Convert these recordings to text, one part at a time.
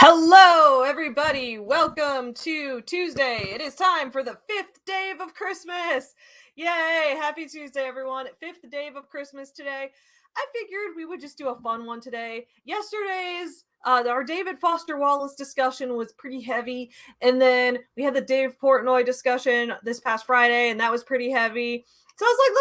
Hello, everybody. Welcome to Tuesday. It is time for the fifth day of Christmas. Yay. Happy Tuesday, everyone. Fifth day of Christmas today. I figured we would just do a fun one today. Yesterday's our David Foster Wallace discussion was pretty heavy. And then we had the Dave Portnoy discussion this past Friday, and that was pretty heavy. So I was like,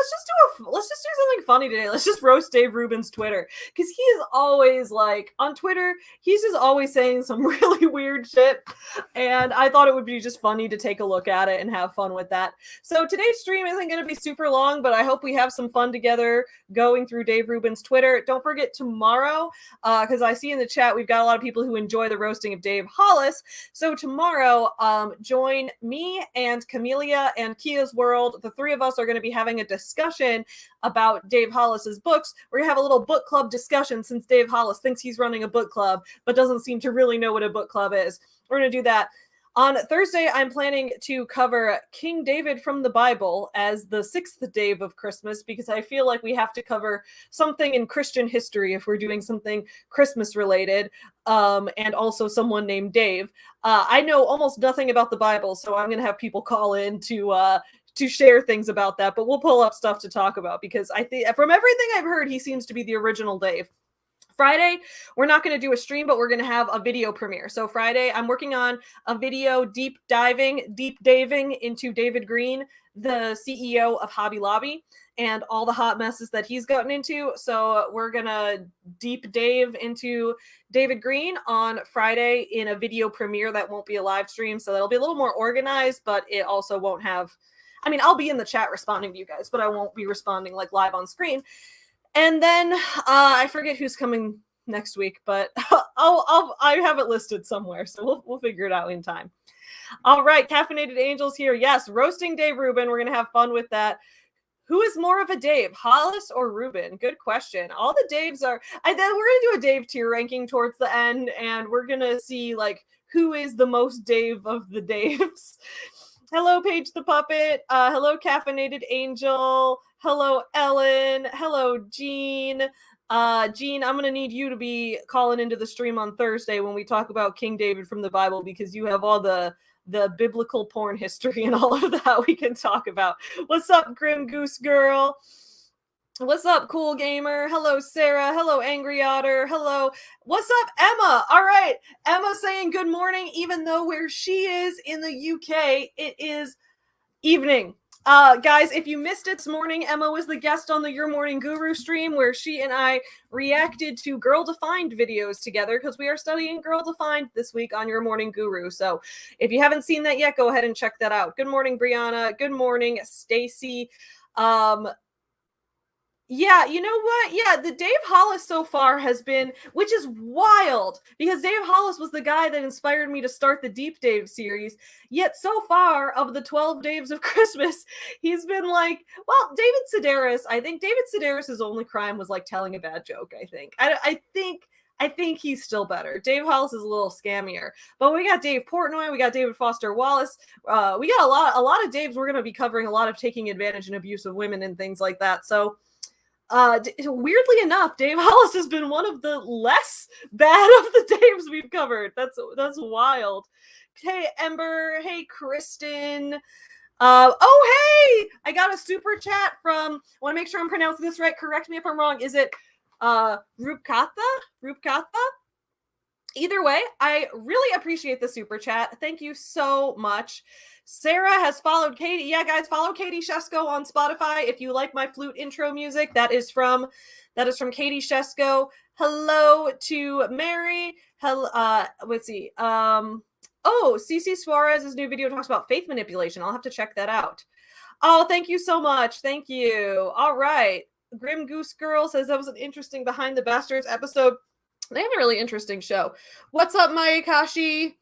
let's just do something funny today. Let's just roast Dave Rubin's Twitter. Because he is always like, on Twitter, he's just always saying some really weird shit. And I thought it would be just funny to take a look at it and have fun with that. So today's stream isn't going to be super long, but I hope we have some fun together going through Dave Rubin's Twitter. Don't forget tomorrow, because I see in the chat we've got a lot of people who enjoy the roasting of Dave Hollis. So tomorrow, join me and Camellia and Kia's World. The three of us are going to be having a discussion about Dave Hollis's books. We're going to have a little book club discussion since Dave Hollis thinks he's running a book club, but doesn't seem to really know what a book club is. We're going to do that. On Thursday, I'm planning to cover King David from the Bible as the sixth day of Christmas, because I feel like we have to cover something in Christian history if we're doing something Christmas related, and also someone named Dave. I know almost nothing about the Bible, so I'm going to have people call in to share things about that, but we'll pull up stuff to talk about, because I think from everything I've heard, he seems to be the original Dave. Friday, we're not going to do a stream, but we're going to have a video premiere. So Friday, I'm working on a video deep diving into David Green, the CEO of Hobby Lobby, and all the hot messes that he's gotten into. So we're going to deep dive into David Green on Friday in a video premiere that won't be a live stream. So that'll be a little more organized, but it also won't have, I mean, I'll be in the chat responding to you guys, but I won't be responding like live on screen. And then I forget who's coming next week, but I have it listed somewhere, so we'll figure it out in time. All right, Caffeinated Angels here. Yes, roasting Dave Rubin. We're gonna have fun with that. Who is more of a Dave, Hollis or Rubin? Good question. All the Daves are. We're gonna do a Dave tier ranking towards the end, and we're gonna see like who is the most Dave of the Daves. Hello, Paige the Puppet. Hello, Caffeinated Angel. Hello, Ellen. Hello, Jean. Jean, I'm going to need you to be calling into the stream on Thursday when we talk about King David from the Bible, because you have all the biblical porn history and all of that we can talk about. What's up, Grim Goose Girl? What's up, Cool Gamer? Hello, Sarah. Hello, Angry Otter. Hello. What's up, Emma? All right. Emma saying good morning, even though where she is in the UK, it is evening. Guys, if you missed it this morning, Emma was the guest on the Your Morning Guru stream where she and I reacted to Girl Defined videos together, because we are studying Girl Defined this week on Your Morning Guru. So if you haven't seen that yet, go ahead and check that out. Good morning, Brianna. Good morning, Stacy. Yeah, you know what? Yeah, the Dave Hollis so far has been, which is wild, because Dave Hollis was the guy that inspired me to start the Deep Dave series. Yet so far, of the 12 Daves of Christmas, he's been like, well, David Sedaris. I think David Sedaris' only crime was like telling a bad joke, I think. I think he's still better. Dave Hollis is a little scammier. But we got Dave Portnoy, we got David Foster Wallace. We got a lot of Daves. We're going to be covering a lot of taking advantage and abuse of women and things like that. So weirdly enough, Dave Hollis has been one of the less bad of the Daves we've covered. That's wild. Hey, Ember. Hey, Kristen. Oh, hey! I got a super chat from, I want to make sure I'm pronouncing this right. Correct me if I'm wrong. Is it Rupkatha? Either way, I really appreciate the super chat. Thank you so much. Sarah has followed Katie. Yeah, guys, follow Katie Shesko on Spotify. If you like my flute intro music, that is from Katie Shesko. Hello to Mary. Hello, let's see. CC Suarez's new video talks about faith manipulation. I'll have to check that out. Oh, thank you so much. Thank you. All right. Grim Goose Girl says that was an interesting Behind the Bastards episode. They have a really interesting show. What's up, Mayakashi?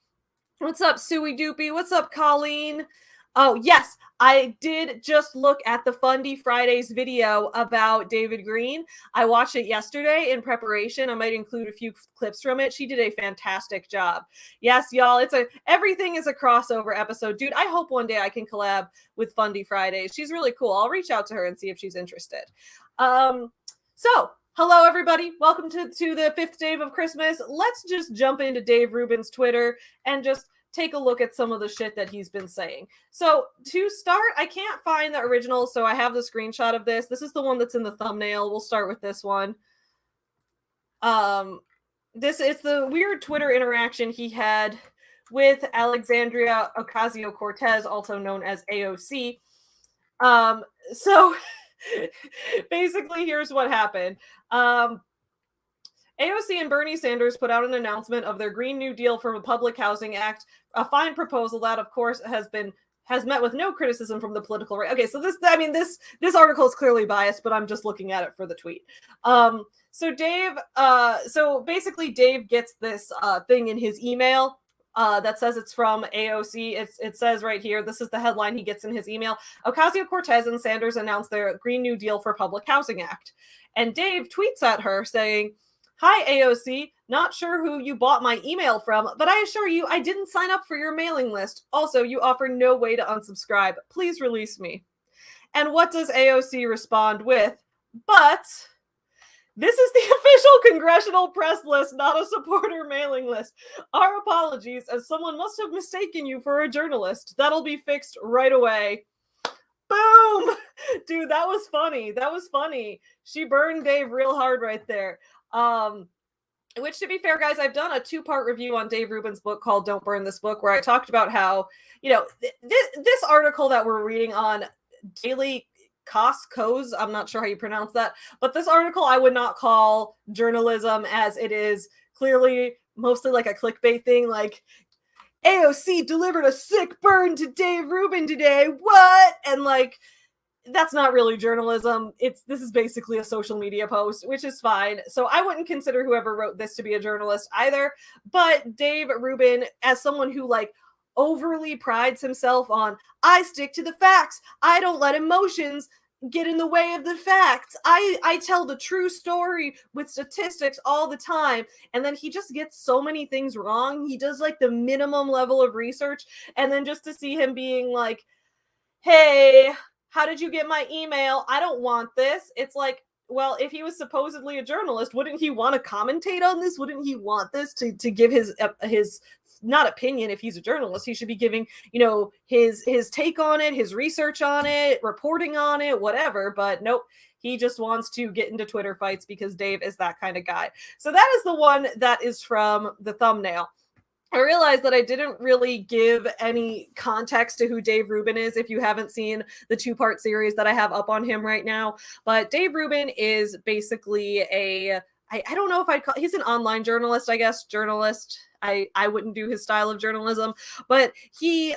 What's up, Suey Doopy? What's up, Colleen? Oh, yes, I did just look at the Fundy Fridays video about David Green. I watched it yesterday in preparation. I might include a few clips from it. She did a fantastic job. Yes, y'all, everything is a crossover episode. Dude, I hope one day I can collab with Fundy Fridays. She's really cool. I'll reach out to her and see if she's interested. So Hello, everybody. Welcome to the fifth day of Christmas. Let's just jump into Dave Rubin's Twitter and just take a look at some of the shit that he's been saying. So to start, I can't find the original, so I have the screenshot of this. This is the one that's in the thumbnail. We'll start with this one. This is the weird Twitter interaction he had with Alexandria Ocasio-Cortez, also known as AOC. So basically, here's what happened. AOC and Bernie Sanders put out an announcement of their Green New Deal for the Public Housing Act, a fine proposal that, of course, has met with no criticism from the political right. Okay, so this article is clearly biased, but I'm just looking at it for the tweet. So basically Dave gets this thing in his email that says it's from AOC. It says right here, this is the headline he gets in his email. Ocasio-Cortez and Sanders announced their Green New Deal for Public Housing Act. And Dave tweets at her saying, "Hi, AOC. Not sure who you bought my email from, but I assure you I didn't sign up for your mailing list. Also, you offer no way to unsubscribe. Please release me." And what does AOC respond with? "But this is the official congressional press list, not a supporter mailing list. Our apologies, as someone must have mistaken you for a journalist. That'll be fixed right away." Boom! Dude, that was funny. That was funny. She burned Dave real hard right there. Which, to be fair, guys, I've done a 2-part review on Dave Rubin's book called Don't Burn This Book, where I talked about how, this article that we're reading on Daily Cos, I'm not sure how you pronounce that, but this article I would not call journalism, as it is clearly mostly like a clickbait thing, like, AOC delivered a sick burn to Dave Rubin today, what? And like, that's not really journalism. This is basically a social media post, which is fine. So I wouldn't consider whoever wrote this to be a journalist either. But Dave Rubin, as someone who like overly prides himself on, I stick to the facts, I don't let emotions get in the way of the facts, I tell the true story with statistics all the time, and then he just gets so many things wrong. He does like the minimum level of research, and then just to see him being like, "Hey, how did you get my email? I don't want this." It's like, well, if he was supposedly a journalist, wouldn't he want to commentate on this? Wouldn't he want this to give his not opinion? If he's a journalist, he should be giving, his take on it, his research on it, reporting on it, whatever. But nope, he just wants to get into Twitter fights because Dave is that kind of guy. So that is the one that is from the thumbnail. I realized that I didn't really give any context to who Dave Rubin is if you haven't seen the 2-part series that I have up on him right now. But Dave Rubin is basically I don't know if I'd call, he's an online journalist, I guess. Journalist. I wouldn't do his style of journalism, but he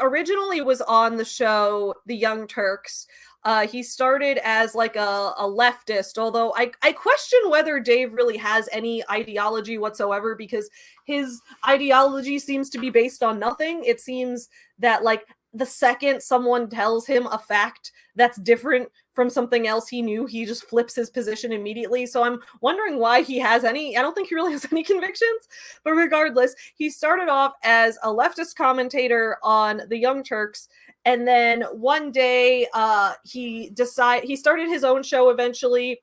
originally was on the show The Young Turks. He started as like a leftist, although I question whether Dave really has any ideology whatsoever, because his ideology seems to be based on nothing. It seems that like the second someone tells him a fact that's different from something else he knew, he just flips his position immediately. So I'm wondering why he has any, I don't think he really has any convictions, but regardless, he started off as a leftist commentator on The Young Turks. And then one day he started his own show eventually.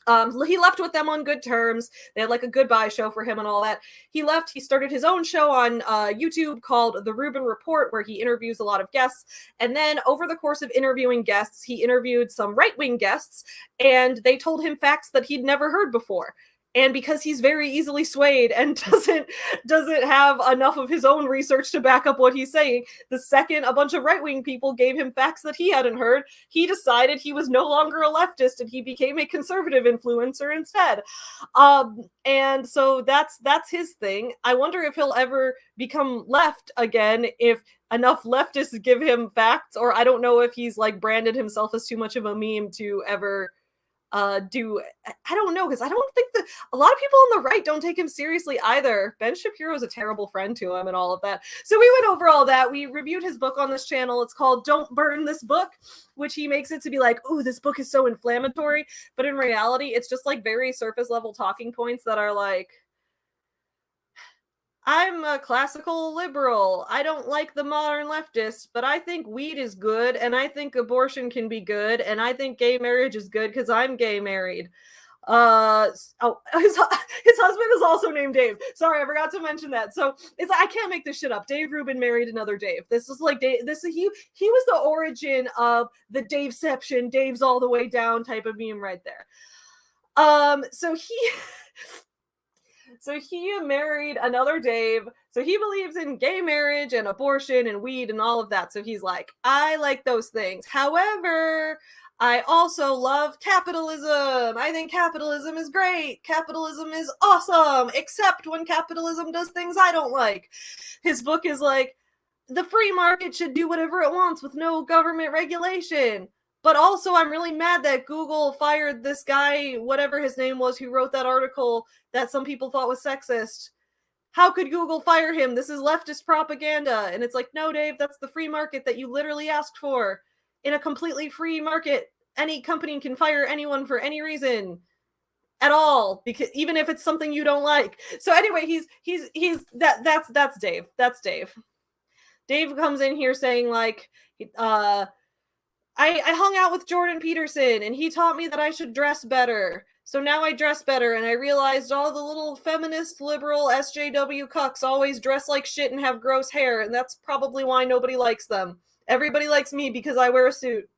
He left with them on good terms. They had like a goodbye show for him and all that. He left. He started his own show on YouTube called The Rubin Report, where he interviews a lot of guests. And then over the course of interviewing guests, he interviewed some right-wing guests, and they told him facts that he'd never heard before. And because he's very easily swayed and doesn't have enough of his own research to back up what he's saying, the second a bunch of right-wing people gave him facts that he hadn't heard, he decided he was no longer a leftist and he became a conservative influencer instead. And so that's his thing. I wonder if he'll ever become left again if enough leftists give him facts, or I don't know if he's like branded himself as too much of a meme to ever I don't know, because I don't think that a lot of people on the right don't take him seriously either. Ben Shapiro is a terrible friend to him and all of that. So we went over all that. We reviewed his book on this channel. It's called Don't Burn This Book, which he makes it to be like, ooh, this book is so inflammatory. But in reality, it's just like very surface level talking points that are like, I'm a classical liberal. I don't like the modern leftists, but I think weed is good, and I think abortion can be good, and I think gay marriage is good because I'm gay married. His husband is also named Dave. Sorry, I forgot to mention that. So it's I can't make this shit up. Dave Rubin married another Dave. This is like Dave. He was the origin of the Daveception, Dave's all the way down type of meme right there. So he married another Dave. So he believes in gay marriage and abortion and weed and all of that. So he's like, I like those things. However, I also love capitalism. I think capitalism is great. Capitalism is awesome, except when capitalism does things I don't like. His book is like, the free market should do whatever it wants with no government regulation. But also, I'm really mad that Google fired this guy, whatever his name was, who wrote that article that some people thought was sexist. How could Google fire him? This is leftist propaganda. And it's like, no, Dave, that's the free market that you literally asked for. In a completely free market, any company can fire anyone for any reason at all, because even if it's something you don't like. So anyway, that's Dave. That's Dave. Dave comes in here saying like, I hung out with Jordan Peterson and he taught me that I should dress better. So now I dress better, and I realized all the little feminist, liberal, SJW cucks always dress like shit and have gross hair, and that's probably why nobody likes them. Everybody likes me because I wear a suit.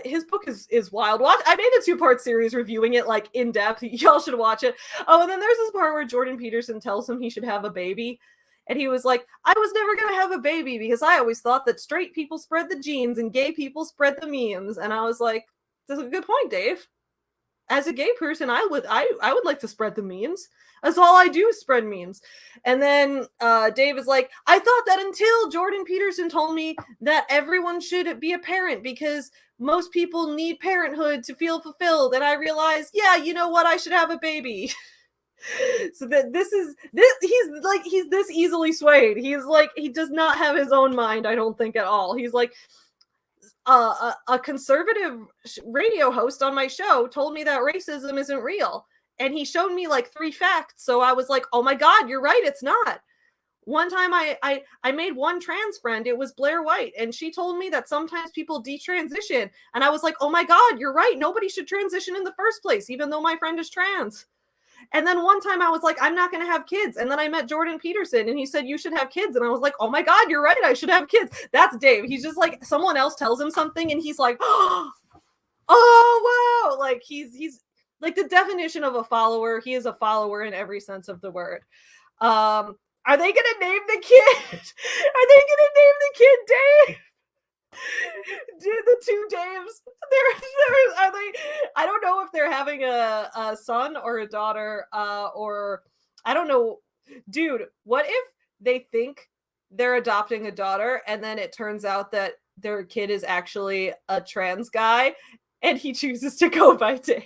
His book is wild. I made a 2-part series reviewing it like in depth. Y'all should watch it. Oh, and then there's this part where Jordan Peterson tells him he should have a baby. And he was like, I was never going to have a baby because I always thought that straight people spread the genes and gay people spread the memes. And I was like, that's a good point, Dave. As a gay person, I would like to spread the memes. That's all I do is spread memes. And then Dave is like, I thought that until Jordan Peterson told me that everyone should be a parent because most people need parenthood to feel fulfilled. And I realized, yeah, you know what? I should have a baby. So that he's this easily swayed. He's like, he does not have his own mind, I don't think, at all. He's like, a conservative radio host on my show told me that racism isn't real, and he showed me like 3 facts. So I was like, oh my god, you're right, it's not. One time I made one trans friend. It was Blair White, and she told me that sometimes people detransition, and I was like, oh my god, you're right, nobody should transition in the first place, even though my friend is trans. And then one time I was like, I'm not going to have kids. And then I met Jordan Peterson and he said, you should have kids. And I was like, oh my God, you're right, I should have kids. That's Dave. He's just like, someone else tells him something and he's like, oh, wow. Like he's like the definition of a follower. He is a follower in every sense of the word. Are they going to name the kid? Are they going to name the kid Dave? Dude, the 2 Daves, are they? I don't know if they're having a son or a daughter, or I don't know. Dude, what if they think they're adopting a daughter and then it turns out that their kid is actually a trans guy and he chooses to go by Dave?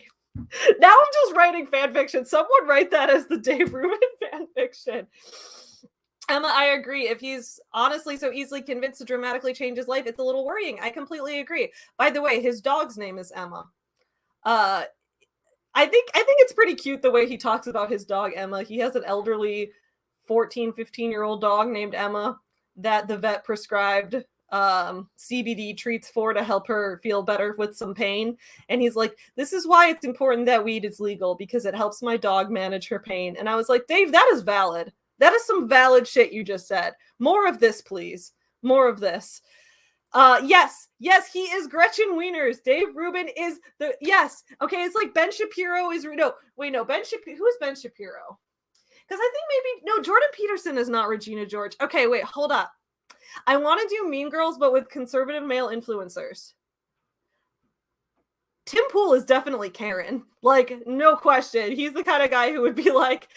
Now I'm just writing fan fiction. Someone write that as the Dave Rubin fan fiction. Emma, I agree. If he's honestly so easily convinced to dramatically change his life, it's a little worrying. I completely agree. By the way, his dog's name is Emma. I think it's pretty cute the way he talks about his dog, Emma. He has an elderly 14, 15-year-old dog named Emma that the vet prescribed CBD treats for to help her feel better with some pain. And he's like, this is why it's important that weed is legal, because it helps my dog manage her pain. And I was like, Dave, that is valid. That is some valid shit you just said. More of this, please. More of this. Yes, he is Gretchen Wieners. Dave Rubin is yes. Okay, it's like Ben Shapiro is, Ben Shapiro. Who is Ben Shapiro? Because I think maybe, Jordan Peterson is not Regina George. Okay, wait, hold up. I want to do Mean Girls, but with conservative male influencers. Tim Pool is definitely Karen. Like, no question. He's the kind of guy who would be like,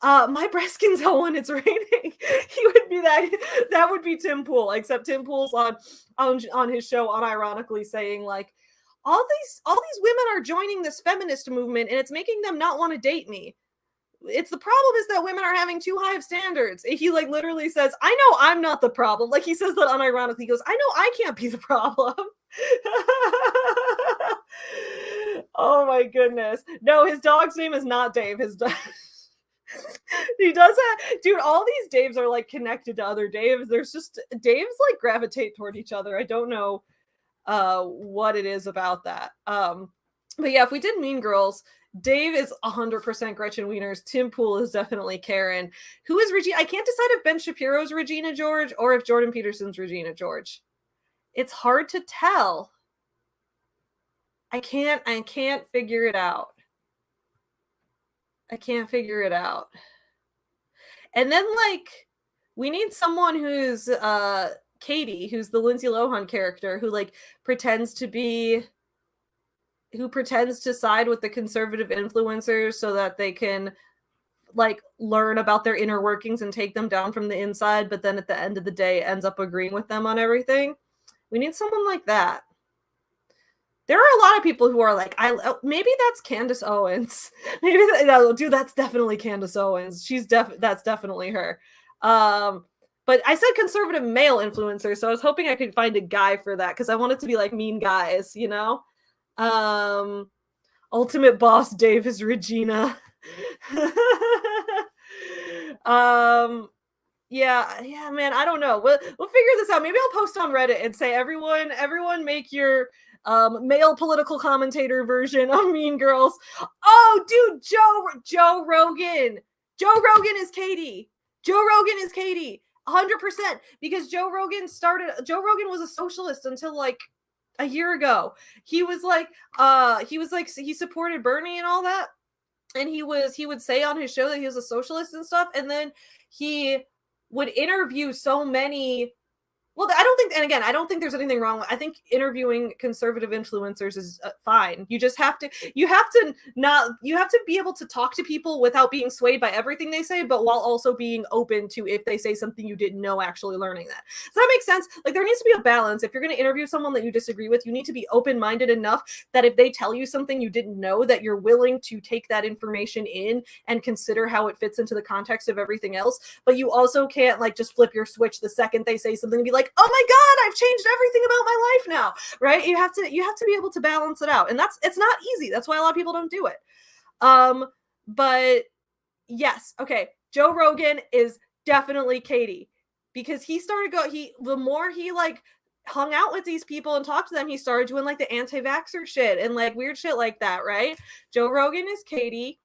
my breast skin's out when it's raining. He would be that would be Tim Pool, except Tim Pool's on his show unironically saying like, all these women are joining this feminist movement and it's making them not want to date me. It's the problem is that women are having too high of standards. He like literally says, I know I'm not the problem. Like he says that unironically. He goes, I know I can't be the problem. Oh my goodness. No, his dog's name is not Dave. His dog. He does have, dude, all these Daves are like connected to other Daves. There's just Daves like gravitate toward each other. I don't know what it is about that. But yeah, if we did Mean Girls, Dave is 100% Gretchen Wieners. Tim Pool is definitely Karen. Who is Regina? I can't decide if Ben Shapiro's Regina George or if Jordan Peterson's Regina George. It's hard to tell. I can't figure it out. I can't figure it out. And then like we need someone who's Katie, who's the Lindsay Lohan character, who like pretends to side with the conservative influencers so that they can like learn about their inner workings and take them down from the inside, but then at the end of the day ends up agreeing with them on everything. We need someone like that. There are a lot of people who are like, maybe that's Candace Owens. Maybe dude, that's definitely Candace Owens. That's definitely her. But I said conservative male influencer, so I was hoping I could find a guy for that because I want it to be like mean guys, you know? Ultimate boss Dave is Regina. Yeah, man, I don't know. We'll figure this out. Maybe I'll post on Reddit and say everyone make your male political commentator version of Mean Girls. Oh, dude, Joe Rogan. Joe Rogan is Katie. 100%, because Joe Rogan was a socialist until like a year ago. He supported Bernie and all that. And he would say on his show that he was a socialist and stuff. And then he would interview so many. Well, I don't think there's anything wrong with. I think interviewing conservative influencers is fine. You have to be able to talk to people without being swayed by everything they say, but while also being open to, if they say something you didn't know, actually learning that. Does that make sense? Like there needs to be a balance. If you're going to interview someone that you disagree with, you need to be open-minded enough that if they tell you something you didn't know, that you're willing to take that information in and consider how it fits into the context of everything else. But you also can't like just flip your switch the second they say something and be like, oh my God, I've changed everything about my life now, right? You have to be able to balance it out. And it's not easy. That's why a lot of people don't do it. But yes, okay. Joe Rogan is definitely Katie, because the more he like hung out with these people and talked to them, he started doing like the anti-vaxxer shit and like weird shit like that, right? Joe Rogan is Katie.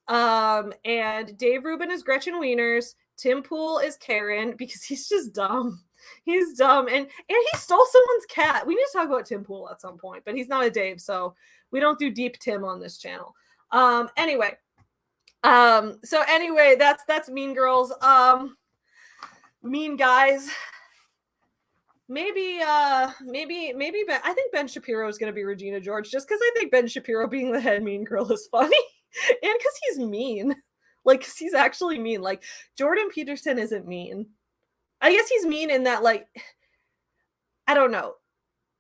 And Dave Rubin is Gretchen Wieners. Tim Pool is Karen, because he's just dumb. He's dumb, and he stole someone's cat. We need to talk about Tim Pool at some point, but he's not a Dave, so we don't do deep Tim on this channel. Anyway, that's Mean Girls. Mean guys. Maybe Ben, I think Ben Shapiro is going to be Regina George, just because I think Ben Shapiro being the head mean girl is funny, and because he's mean. Like, cause he's actually mean. Like, Jordan Peterson isn't mean. I guess he's mean in that, like, I don't know.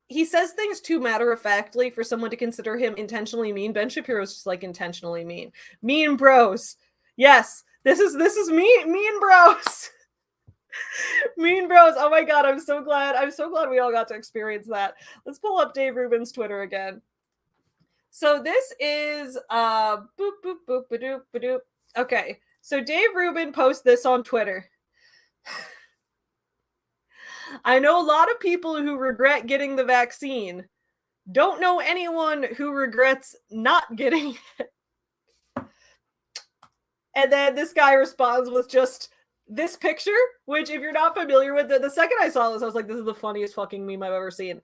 He says things too matter-of-factly for someone to consider him intentionally mean. Ben Shapiro's just, like, intentionally mean. Mean bros. Yes, this is mean bros. Mean bros. Oh my God, I'm so glad we all got to experience that. Let's pull up Dave Rubin's Twitter again. So this is, boop, boop, boop, ba-doop, ba-doop. Okay, so Dave Rubin posts this on Twitter. I know a lot of people who regret getting the vaccine. Don't know anyone who regrets not getting it. And then this guy responds with just this picture, which if you're not familiar with it, the second I saw this, I was like, this is the funniest fucking meme I've ever seen.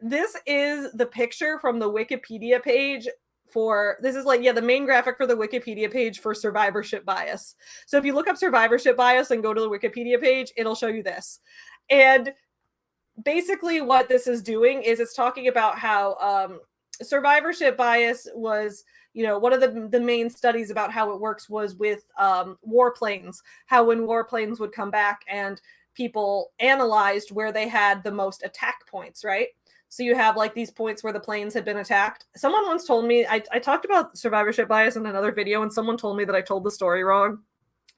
This is the picture from the Wikipedia page the main graphic for the Wikipedia page for survivorship bias. So if you look up survivorship bias and go to the Wikipedia page, it'll show you this. And basically what this is doing is it's talking about how survivorship bias was, one of the main studies about how it works was with warplanes, how when warplanes would come back and people analyzed where they had the most attack points, right? So you have like these points where the planes had been attacked. Someone once told me, I talked about survivorship bias in another video, and someone told me that I told the story wrong.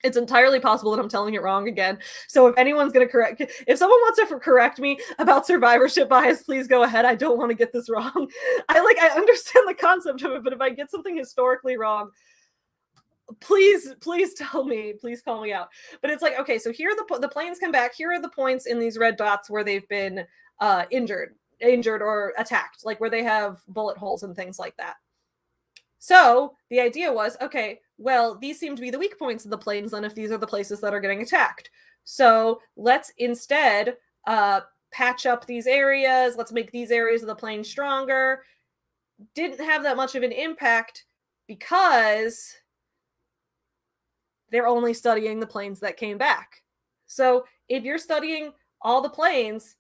It's entirely possible that I'm telling it wrong again. So if anyone's going to if someone wants to correct me about survivorship bias, please go ahead. I don't want to get this wrong. I understand the concept of it, but if I get something historically wrong, please tell me, please call me out. But it's like, okay, so here are the planes come back. Here are the points in these red dots where they've been injured or attacked, like where they have bullet holes and things like that. So the idea was, okay, well, these seem to be the weak points of the planes then if these are the places that are getting attacked. So let's instead patch up these areas. Let's make these areas of the plane stronger. Didn't have that much of an impact because they're only studying the planes that came back. So if you're studying all the planes,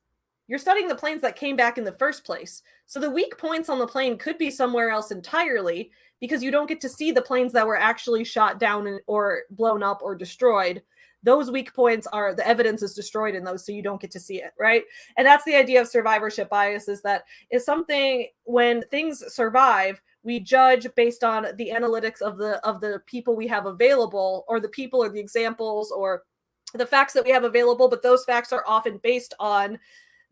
you're studying the planes that came back in the first place. So the weak points on the plane could be somewhere else entirely because you don't get to see the planes that were actually shot down or blown up or destroyed. Those weak points are, the evidence is destroyed in those, so you don't get to see it, right? And that's the idea of survivorship bias, is that is something, when things survive, we judge based on the analytics of the people we have available, or the people or the examples or the facts that we have available, but those facts are often based on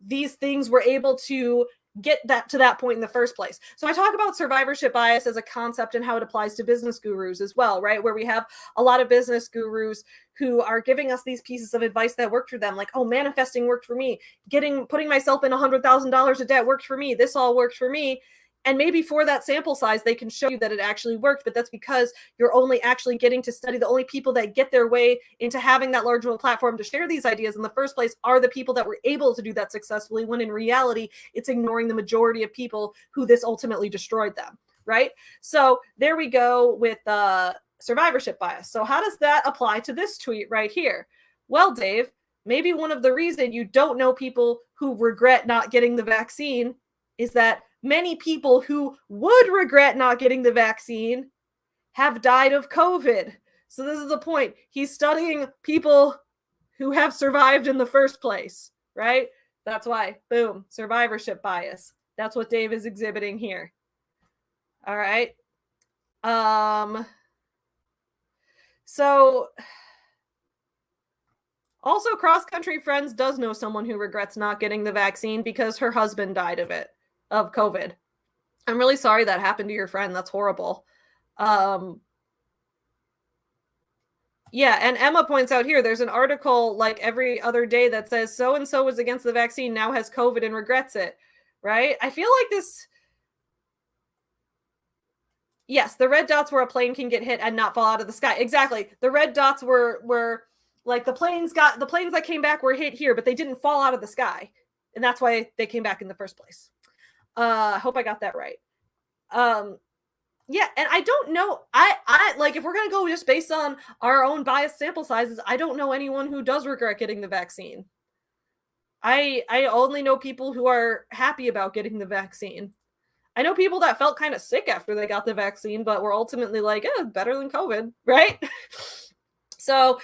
these things were able to get that to that point in the first place. So I talk about survivorship bias as a concept and how it applies to business gurus as well, right? Where we have a lot of business gurus who are giving us these pieces of advice that worked for them. Like, oh, manifesting worked for me. Putting myself in $100,000 of debt worked for me. This all worked for me. And maybe for that sample size, they can show you that it actually worked, but that's because you're only actually getting to study. The only people that get their way into having that large of a platform to share these ideas in the first place are the people that were able to do that successfully, when in reality, it's ignoring the majority of people who this ultimately destroyed them, right? So there we go with survivorship bias. So how does that apply to this tweet right here? Well, Dave, maybe one of the reasons you don't know people who regret not getting the vaccine is that many people who would regret not getting the vaccine have died of COVID. So this is the point. He's studying people who have survived in the first place, right? That's why, boom, survivorship bias. That's what Dave is exhibiting here. All right. So also, Cross Country Friends does know someone who regrets not getting the vaccine because her husband died of COVID. I'm really sorry that happened to your friend. That's horrible. Yeah, and Emma points out here, there's an article like every other day that says so-and-so was against the vaccine, now has COVID and regrets it, right? I feel like this... Yes, the red dots where a plane can get hit and not fall out of the sky. Exactly. The red dots were like the planes that came back were hit here, but they didn't fall out of the sky. And that's why they came back in the first place. I hope I got that right. Yeah, and I don't know. I like, if we're gonna go just based on our own biased sample sizes, I don't know anyone who does regret getting the vaccine. I only know people who are happy about getting the vaccine. I know people that felt kind of sick after they got the vaccine, but were ultimately like, better than COVID, right? So,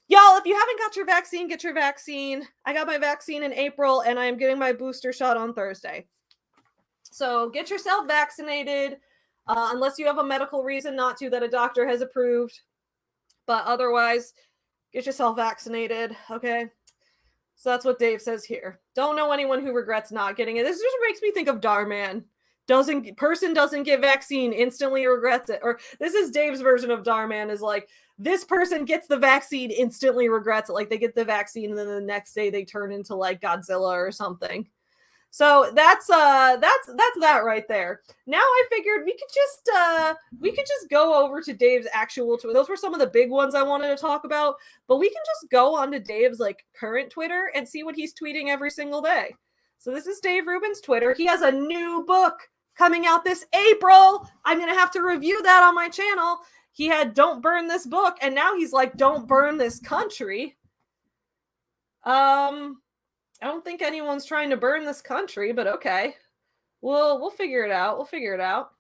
y'all, if you haven't got your vaccine, get your vaccine. I got my vaccine in April, and I'm getting my booster shot on Thursday. So get yourself vaccinated, unless you have a medical reason not to that a doctor has approved. But otherwise, get yourself vaccinated, okay? So that's what Dave says here. Don't know anyone who regrets not getting it. This just makes me think of Darman. Person doesn't get vaccine, instantly regrets it. Or this is Dave's version of Darman, is like, this person gets the vaccine, instantly regrets it. Like, they get the vaccine and then the next day they turn into like Godzilla or something. So that's that right there. Now I figured we could just go over to Dave's actual Twitter. Those were some of the big ones I wanted to talk about, but we can just go on to Dave's like current Twitter and see what he's tweeting every single day. So this is Dave Rubin's Twitter. He has a new book coming out this April. I'm going to have to review that on my channel. He had Don't Burn This Book, and now he's like, Don't Burn This Country. I don't think anyone's trying to burn this country, but okay. We'll figure it out. We'll figure it out.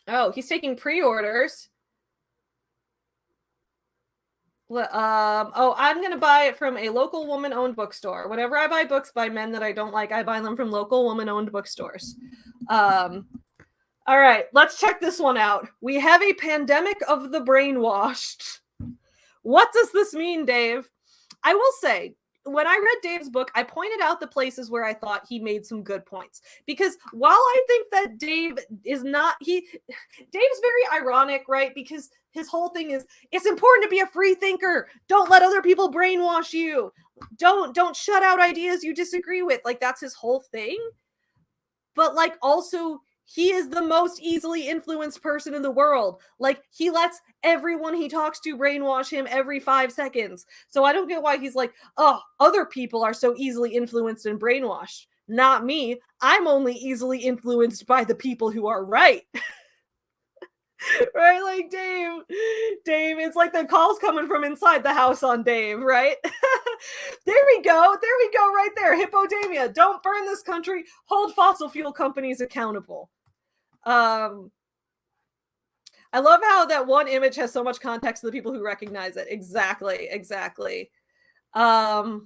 Oh, he's taking pre-orders. I'm going to buy it from a local woman-owned bookstore. Whenever I buy books by men that I don't like, I buy them from local woman-owned bookstores. All right, let's check this one out. We have a pandemic of the brainwashed. What does this mean, Dave? I will say, when I read Dave's book, I pointed out the places where I thought he made some good points. Because while I think that Dave is not, Dave's very ironic, right? Because his whole thing is, it's important to be a free thinker. Don't let other people brainwash you. Don't shut out ideas you disagree with. Like, that's his whole thing. But like, also, he is the most easily influenced person in the world. Like, he lets everyone he talks to brainwash him every 5 seconds. So I don't get why he's like, oh, other people are so easily influenced and brainwashed. Not me. I'm only easily influenced by the people who are right. Right? Like, Dave, it's like the calls coming from inside the house on Dave, right? There we go right there. Hippodamia, don't burn this country, hold fossil fuel companies accountable. I love how that one image has so much context to the people who recognize it. Exactly. Oh,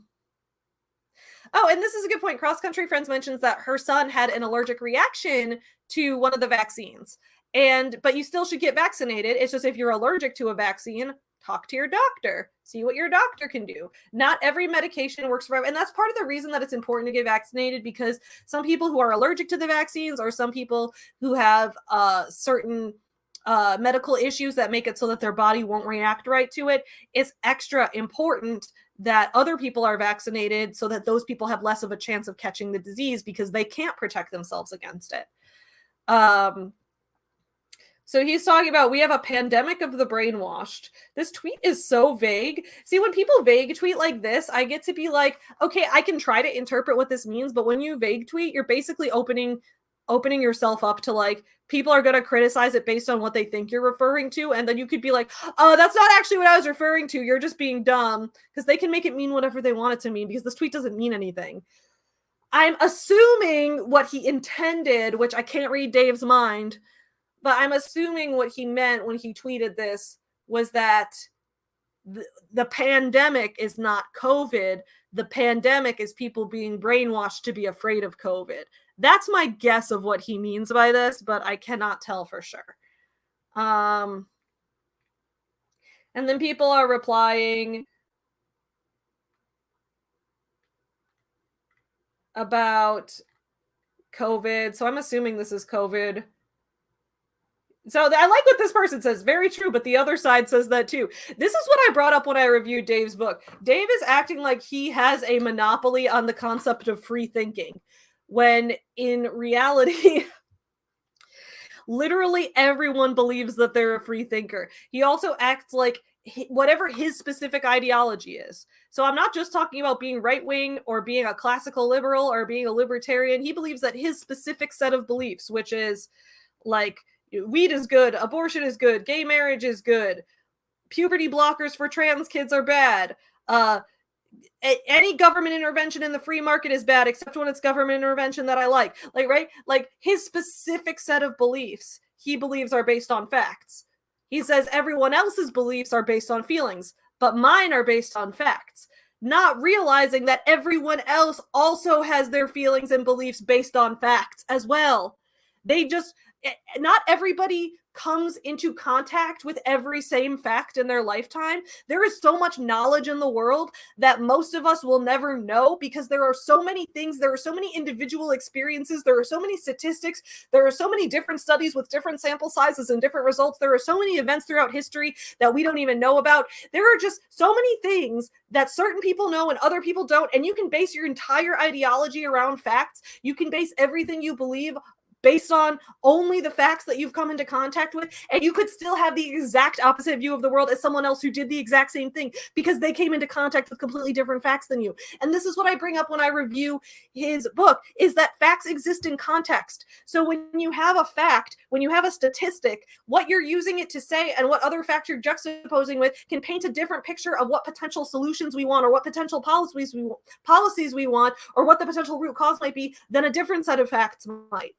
and this is a good point. Cross Country Friends mentions that her son had an allergic reaction to one of the vaccines. But you still should get vaccinated. It's just, if you're allergic to a vaccine, talk to your doctor. See what your doctor can do. Not every medication works for everyone. And that's part of the reason that it's important to get vaccinated, because some people who are allergic to the vaccines, or some people who have certain medical issues that make it so that their body won't react right to it, it's extra important that other people are vaccinated so that those people have less of a chance of catching the disease, because they can't protect themselves against it. So he's talking about, we have a pandemic of the brainwashed. This tweet is so vague. See, when people vague tweet like this, I get to be like, okay, I can try to interpret what this means. But when you vague tweet, you're basically opening yourself up to, like, people are going to criticize it based on what they think you're referring to. And then you could be like, oh, that's not actually what I was referring to. You're just being dumb, because they can make it mean whatever they want it to mean, because this tweet doesn't mean anything. I'm assuming what he intended, which I can't read Dave's mind, but I'm assuming what he meant when he tweeted this was that the pandemic is not COVID. The pandemic is people being brainwashed to be afraid of COVID. That's my guess of what he means by this, but I cannot tell for sure. And then people are replying about COVID. So I'm assuming this is COVID. So I like what this person says. Very true, but the other side says that too. This is what I brought up when I reviewed Dave's book. Dave is acting like he has a monopoly on the concept of free thinking, when in reality, literally everyone believes that they're a free thinker. He also acts like whatever his specific ideology is. So I'm not just talking about being right-wing or being a classical liberal or being a libertarian. He believes that his specific set of beliefs, which is like, weed is good, abortion is good, gay marriage is good, puberty blockers for trans kids are bad, any government intervention in the free market is bad, except when it's government intervention that I like, right? Like, his specific set of beliefs, he believes are based on facts. He says everyone else's beliefs are based on feelings, but mine are based on facts. Not realizing that everyone else also has their feelings and beliefs based on facts as well. Not everybody comes into contact with every same fact in their lifetime. There is so much knowledge in the world that most of us will never know, because there are so many things, there are so many individual experiences, there are so many statistics, there are so many different studies with different sample sizes and different results, there are so many events throughout history that we don't even know about. There are just so many things that certain people know and other people don't, and you can base your entire ideology around facts. You can base everything you believe based on only the facts that you've come into contact with, and you could still have the exact opposite view of the world as someone else who did the exact same thing, because they came into contact with completely different facts than you. And this is what I bring up when I review his book, is that facts exist in context. So when you have a fact, when you have a statistic, what you're using it to say and what other facts you're juxtaposing with can paint a different picture of what potential solutions we want, or what potential policies we want, or what the potential root cause might be, than a different set of facts might.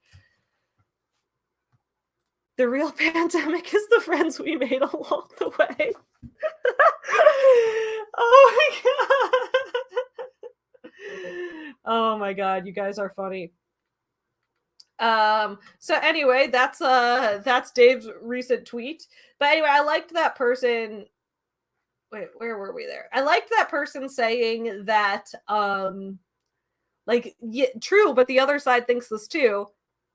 The real pandemic is the friends we made along the way. Oh my god. Oh my god, you guys are funny. So anyway, that's Dave's recent tweet. But anyway, I liked that person wait, where were we there? I liked that person saying that, like, yeah, true, but the other side thinks this too.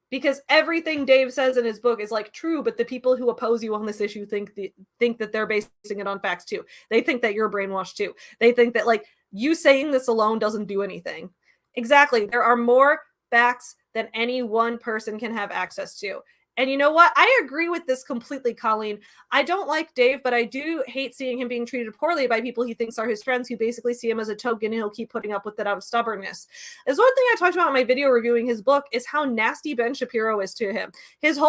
Because everything Dave says in his book is like true, but the people who oppose you on this issue think that they're basing it on facts too. They think that you're brainwashed too. They think that like you saying this alone doesn't do anything. Exactly. There are more facts than any one person can have access to. And you know what? I agree with this completely, Colleen. I don't like Dave, but I do hate seeing him being treated poorly by people he thinks are his friends who basically see him as a token and he'll keep putting up with it out of stubbornness. There's one thing I talked about in my video reviewing his book is how nasty Ben Shapiro is to him. His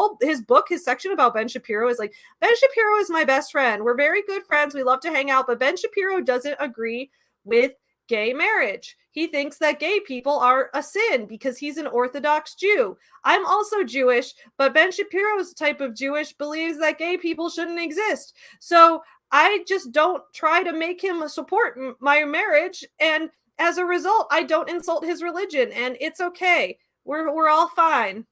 book, his section about Ben Shapiro is like, Ben Shapiro is my best friend. We're very good friends. We love to hang out, but Ben Shapiro doesn't agree with gay marriage. He thinks that gay people are a sin because he's an Orthodox Jew. I'm also Jewish, but Ben Shapiro's type of Jewish believes that gay people shouldn't exist. So I just don't try to make him support my marriage, and as a result, I don't insult his religion, and it's okay. We're all fine.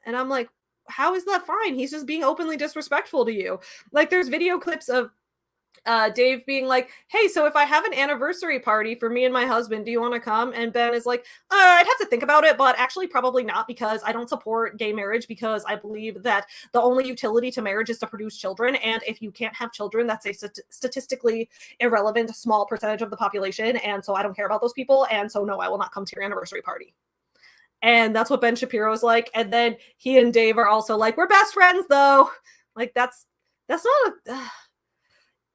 And I'm like, how is that fine? He's just being openly disrespectful to you. Like, there's video clips of Dave being like, hey, so if I have an anniversary party for me and my husband, do you want to come? And Ben is like, I'd have to think about it, but actually probably not, because I don't support gay marriage, because I believe that the only utility to marriage is to produce children. And if you can't have children, that's a statistically irrelevant small percentage of the population. And so I don't care about those people. And so no, I will not come to your anniversary party. And that's what Ben Shapiro's like. And then he and Dave are also like, we're best friends though. Like that's not a...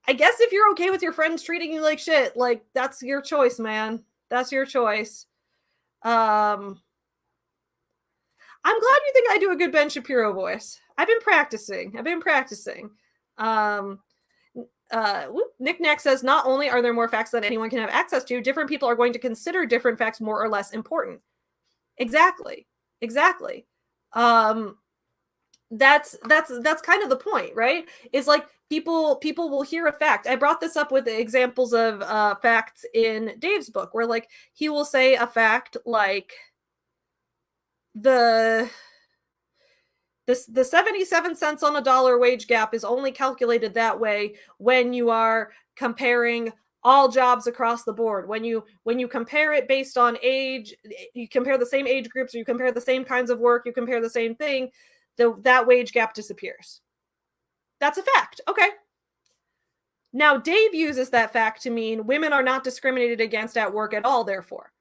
I guess if you're okay with your friends treating you like shit, like that's your choice, man. That's your choice. I'm glad you think I do a good Ben Shapiro voice. I've been practicing. Nick Nack says, not only are there more facts than anyone can have access to, different people are going to consider different facts more or less important. Exactly. That's kind of the point, right? It's like people will hear a fact. I brought this up with examples of facts in Dave's book, where like he will say a fact like the 77 cents on a dollar wage gap is only calculated that way when you are comparing all jobs across the board. When you compare it based on age, you compare the same age groups, or you compare the same kinds of work, you compare the same thing, that wage gap disappears. That's a fact. Okay. Now, Dave uses that fact to mean women are not discriminated against at work at all, therefore.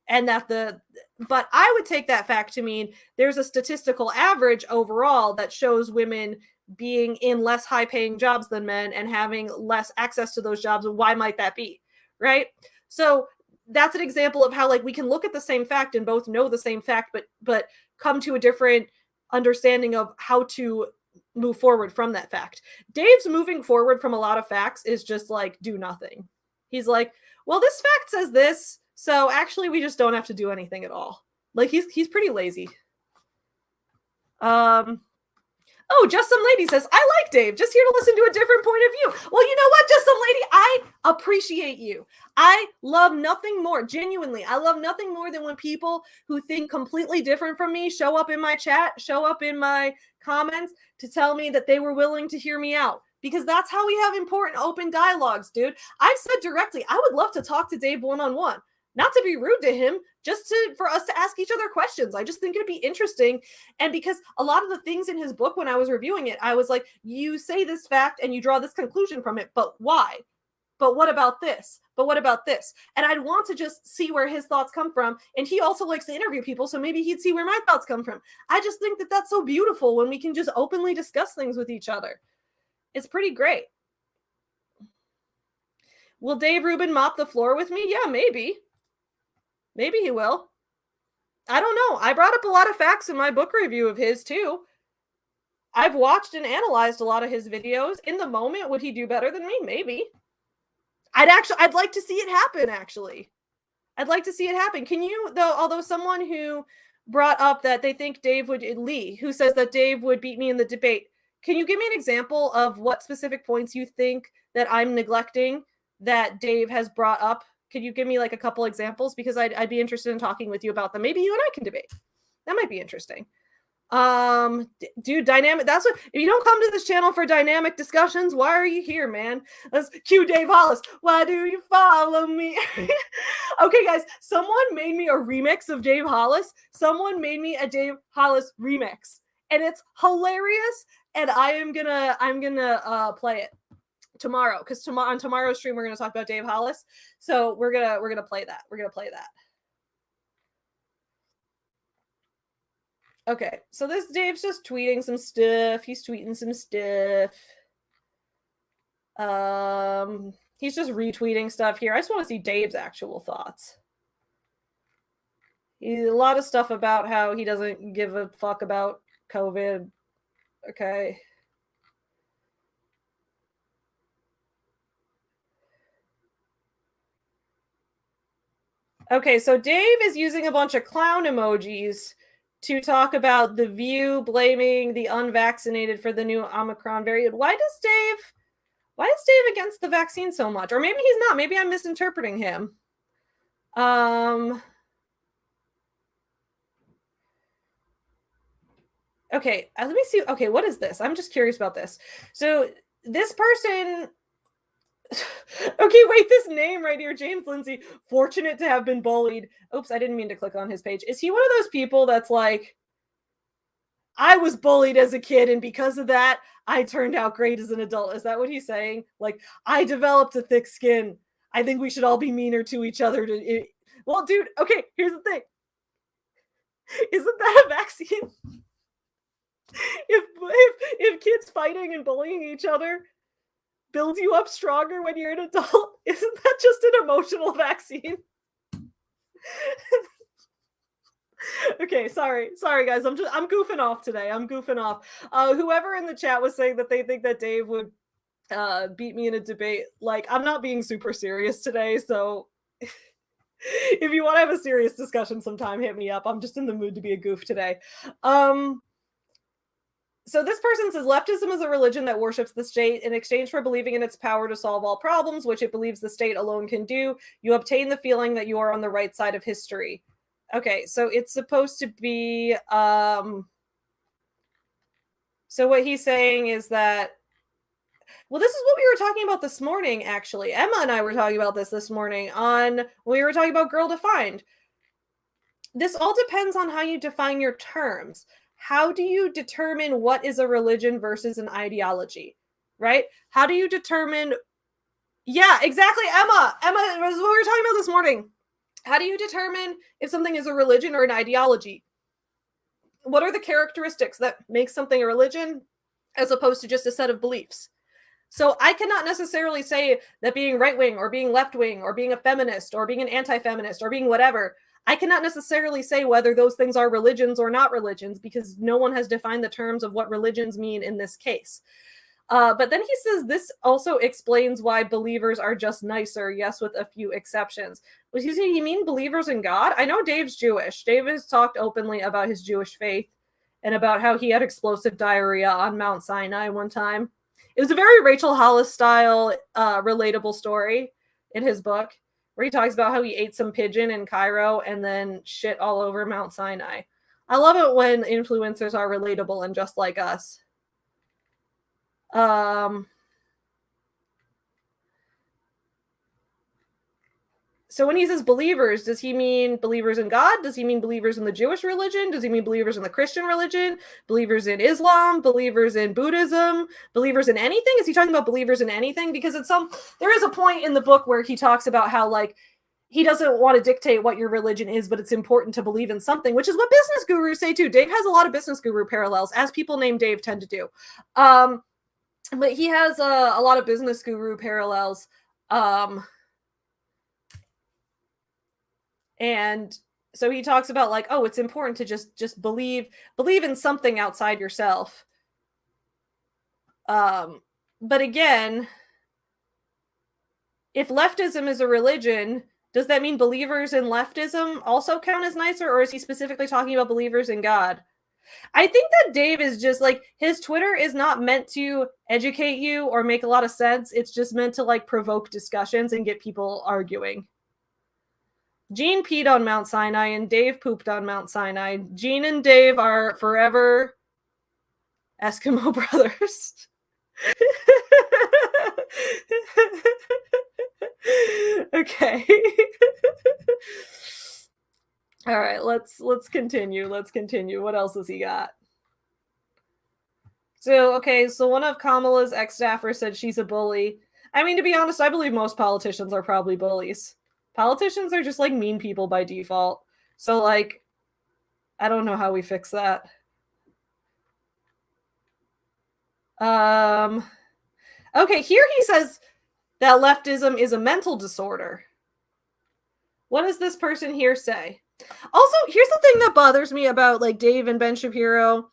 And but I would take that fact to mean there's a statistical average overall that shows women being in less high paying jobs than men and having less access to those jobs. And why might that be? Right? So that's an example of how like we can look at the same fact and both know the same fact, but come to a different understanding of how to move forward from that fact. Dave's moving forward from a lot of facts is just like do nothing. He's like, well, this fact says this, so actually we just don't have to do anything at all. Like he's pretty lazy. Oh, Just Some Lady says, I like Dave, just here to listen to a different point of view. Well, you know what, Just Some Lady, I appreciate you. I love nothing more, genuinely, I love nothing more than when people who think completely different from me show up in my chat, show up in my comments to tell me that they were willing to hear me out. Because that's how we have important open dialogues, dude. I've said directly, I would love to talk to Dave one-on-one. Not to be rude to him, just for us to ask each other questions. I just think it'd be interesting. And because a lot of the things in his book, when I was reviewing it, I was like, you say this fact and you draw this conclusion from it, but why? But what about this? But what about this? And I'd want to just see where his thoughts come from. And he also likes to interview people, so maybe he'd see where my thoughts come from. I just think that that's so beautiful when we can just openly discuss things with each other. It's pretty great. Will Dave Rubin mop the floor with me? Yeah, maybe. Maybe he will. I don't know. I brought up a lot of facts in my book review of his too. I've watched and analyzed a lot of his videos. In the moment, would he do better than me? Maybe. I'd like to see it happen, actually. I'd like to see it happen. Can you, though, although someone who brought up that they think Dave would, Lee, who says that Dave would beat me in the debate, can you give me an example of what specific points you think that I'm neglecting that Dave has brought up? Could you give me like a couple examples? Because I'd be interested in talking with you about them. Maybe you and I can debate. That might be interesting. Dude, dynamic. That's what, if you don't come to this channel for dynamic discussions, why are you here, man? Let's cue Dave Hollis. Why do you follow me? Okay, guys, someone made me a remix of Dave Hollis. Someone made me a Dave Hollis remix, and it's hilarious. And I'm gonna play it tomorrow, because tomorrow, on tomorrow's stream, we're gonna talk about Dave Hollis. So we're gonna play that. We're gonna play that. Okay, so this Dave's just tweeting some stuff. He's tweeting some stuff. He's just retweeting stuff here. I just want to see Dave's actual thoughts. A lot of stuff about how he doesn't give a fuck about COVID. Okay. Okay, so Dave is using a bunch of clown emojis to talk about The View blaming the unvaccinated for the new Omicron variant. Why is Dave against the vaccine so much? Or maybe he's not. Maybe I'm misinterpreting him. Okay, let me see. Okay, what is this? I'm just curious about this. So this person okay, wait, this name right here, James Lindsay, fortunate to have been bullied. Oops, I didn't mean to click on his page. Is he one of those people that's like, I was bullied as a kid, and because of that, I turned out great as an adult? Is that what he's saying? Like, I developed a thick skin. I think we should all be meaner to each other. Well, dude, okay, here's the thing. Isn't that a vaccine? if kids fighting and bullying each other builds you up stronger when you're an adult, isn't that just an emotional vaccine? Okay, sorry guys, I'm goofing off today. I'm goofing off. Whoever in the chat was saying that they think that Dave would beat me in a debate, like, I'm not being super serious today, so if you want to have a serious discussion sometime, hit me up. I'm just in the mood to be a goof today. So this person says leftism is a religion that worships the state. In exchange for believing in its power to solve all problems, which it believes the state alone can do, you obtain the feeling that you are on the right side of history. Okay, so it's supposed to be so what he's saying is that, well, this is what we were talking about this morning, actually. Emma and I were talking about this morning on when we were talking about Girl Defined. This all depends on how you define your terms. How do you determine what is a religion versus an ideology, right? How do you determine? Yeah, exactly, Emma. Emma, was what we were talking about this morning. How do you determine if something is a religion or an ideology? What are the characteristics that make something a religion as opposed to just a set of beliefs? So I cannot necessarily say that being right-wing or being left-wing or being a feminist or being an anti-feminist or being whatever, I cannot necessarily say whether those things are religions or not religions, because no one has defined the terms of what religions mean in this case. But then he says this also explains why believers are just nicer, yes, with a few exceptions. Was he mean believers in God? I know Dave's Jewish. Dave has talked openly about his Jewish faith and about how he had explosive diarrhea on Mount Sinai one time. It was a very Rachel Hollis style relatable story in his book, where he talks about how he ate some pigeon in Cairo and then shit all over Mount Sinai. I love it when influencers are relatable and just like us. So when he says believers, does he mean believers in God? Does he mean believers in the Jewish religion? Does he mean believers in the Christian religion? Believers in Islam? Believers in Buddhism? Believers in anything? Is he talking about believers in anything? Because there is a point in the book where he talks about how, like, he doesn't want to dictate what your religion is, but it's important to believe in something, which is what business gurus say too. Dave has a lot of business guru parallels, as people named Dave tend to do. But he has a lot of business guru parallels. And so he talks about, like, oh, it's important to just believe in something outside yourself. But again, if leftism is a religion, does that mean believers in leftism also count as nicer, or is he specifically talking about believers in God? I think that Dave is just like, his Twitter is not meant to educate you or make a lot of sense. It's just meant to, like, provoke discussions and get people arguing. Gene peed on Mount Sinai and Dave pooped on Mount Sinai. Gene and Dave are forever Eskimo brothers. Okay. All right, let's continue. Let's continue. What else has he got? So, okay, so one of Kamala's ex-staffers said she's a bully. I mean, to be honest, I believe most politicians are probably bullies. Politicians are just like mean people by default. So, like, I don't know how we fix that. Okay, here he says that leftism is a mental disorder. What does this person here say? Also, here's the thing that bothers me about like Dave and Ben Shapiro.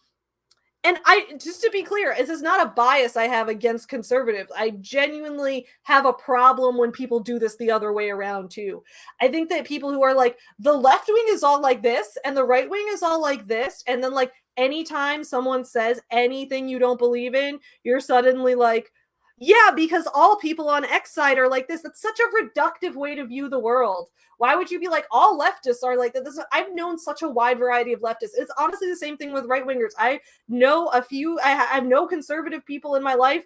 And just to be clear, this is not a bias I have against conservatives. I genuinely have a problem when people do this the other way around too. I think that people who are like, the left wing is all like this and the right wing is all like this, and then like anytime someone says anything you don't believe in, you're suddenly like, yeah, because all people on X side are like this. That's such a reductive way to view the world. Why would you be like, all leftists are like this? I've known such a wide variety of leftists. It's honestly the same thing with right wingers. I know a few. I know conservative people in my life.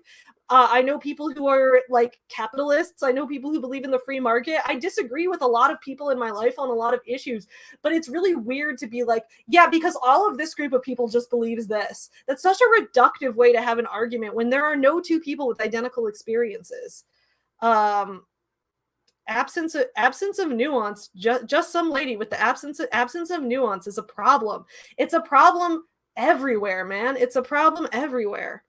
I know people who are like capitalists. I know people who believe in the free market. I disagree with a lot of people in my life on a lot of issues, but it's really weird to be like, yeah, because all of this group of people just believes this. That's such a reductive way to have an argument when there are no two people with identical experiences. Absence of nuance. Just some lady with the absence of nuance is a problem. It's a problem everywhere, man. It's a problem everywhere.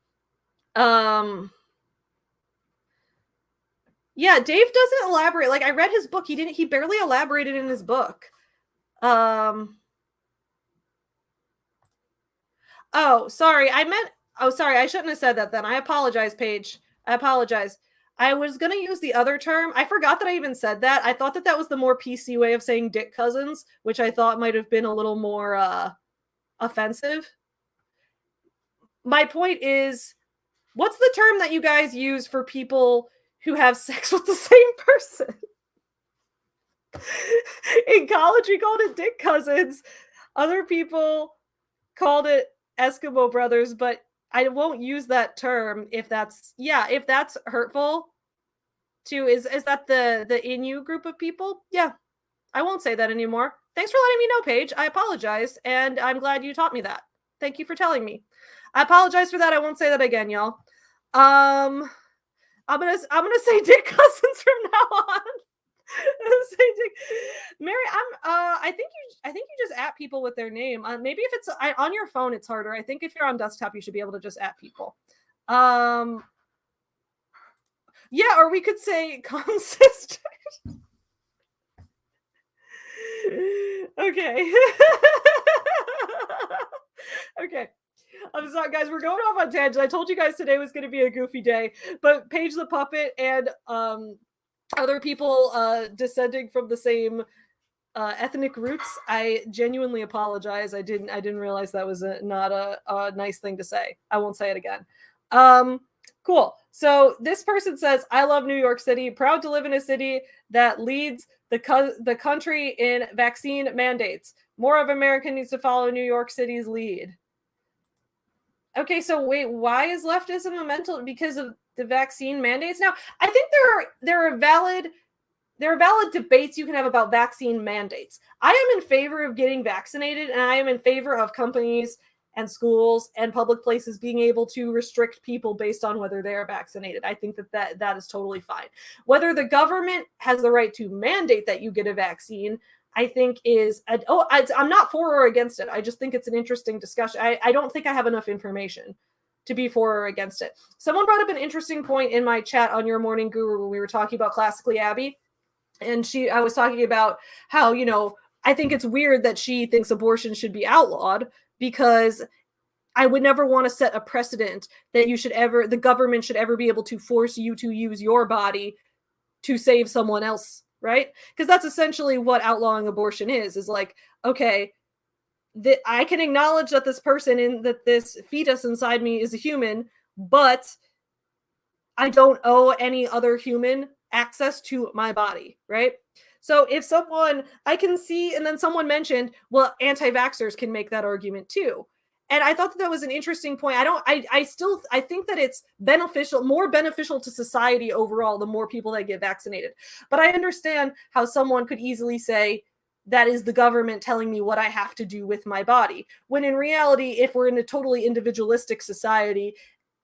Yeah, Dave doesn't elaborate. Like I read his book. He barely elaborated in his book. Oh, sorry. Sorry. I shouldn't have said that then. I apologize, Paige. I apologize. I was going to use the other term. I forgot that I even said that. I thought that that was the more PC way of saying dick cousins, which I thought might have been a little more offensive. My point is, what's the term that you guys use for people who have sex with the same person? In college, we called it dick cousins. Other people called it Eskimo brothers, but I won't use that term if that's hurtful to is that the Innu group of people? Yeah, I won't say that anymore. Thanks for letting me know, Paige. I apologize, and I'm glad you taught me that. Thank you for telling me. I apologize for that. I won't say that again, y'all. I'm gonna say dick cousins from now on. Mary, I think you just at people with their name. Maybe if it's on your phone, it's harder. I think if you're on desktop, you should be able to just at people. Yeah, or we could say consistent. Okay. Okay. I'm sorry, guys. We're going off on tangent. I told you guys today was going to be a goofy day, but Paige the Puppet and other people descending from the same ethnic roots, I genuinely apologize. I didn't realize that was not a nice thing to say. I won't say it again. Cool. So this person says, I love New York City, proud to live in a city that leads the country in vaccine mandates. More of America needs to follow New York City's lead. Okay, so wait, why is leftism a mental? Because of the vaccine mandates? Now, I think there are valid debates you can have about vaccine mandates. I am in favor of getting vaccinated, and I am in favor of companies and schools and public places being able to restrict people based on whether they are vaccinated. I think that is totally fine. Whether the government has the right to mandate that you get a vaccine, I think I'm not for or against it. I just think it's an interesting discussion. I don't think I have enough information to be for or against it. Someone brought up an interesting point in my chat on Your Morning Guru when we were talking about Classically Abby. And I was talking about how, I think it's weird that she thinks abortion should be outlawed, because I would never want to set a precedent that the government should ever be able to force you to use your body to save someone else, right? Because that's essentially what outlawing abortion is like, okay, I can acknowledge that that this fetus inside me is a human, but I don't owe any other human access to my body, right? So if someone, I can see, and then someone mentioned, well, anti-vaxxers can make that argument too. And I thought that that was an interesting point. I think that it's beneficial, more beneficial to society overall, the more people that get vaccinated. But I understand how someone could easily say, that is the government telling me what I have to do with my body. When in reality, if we're in a totally individualistic society,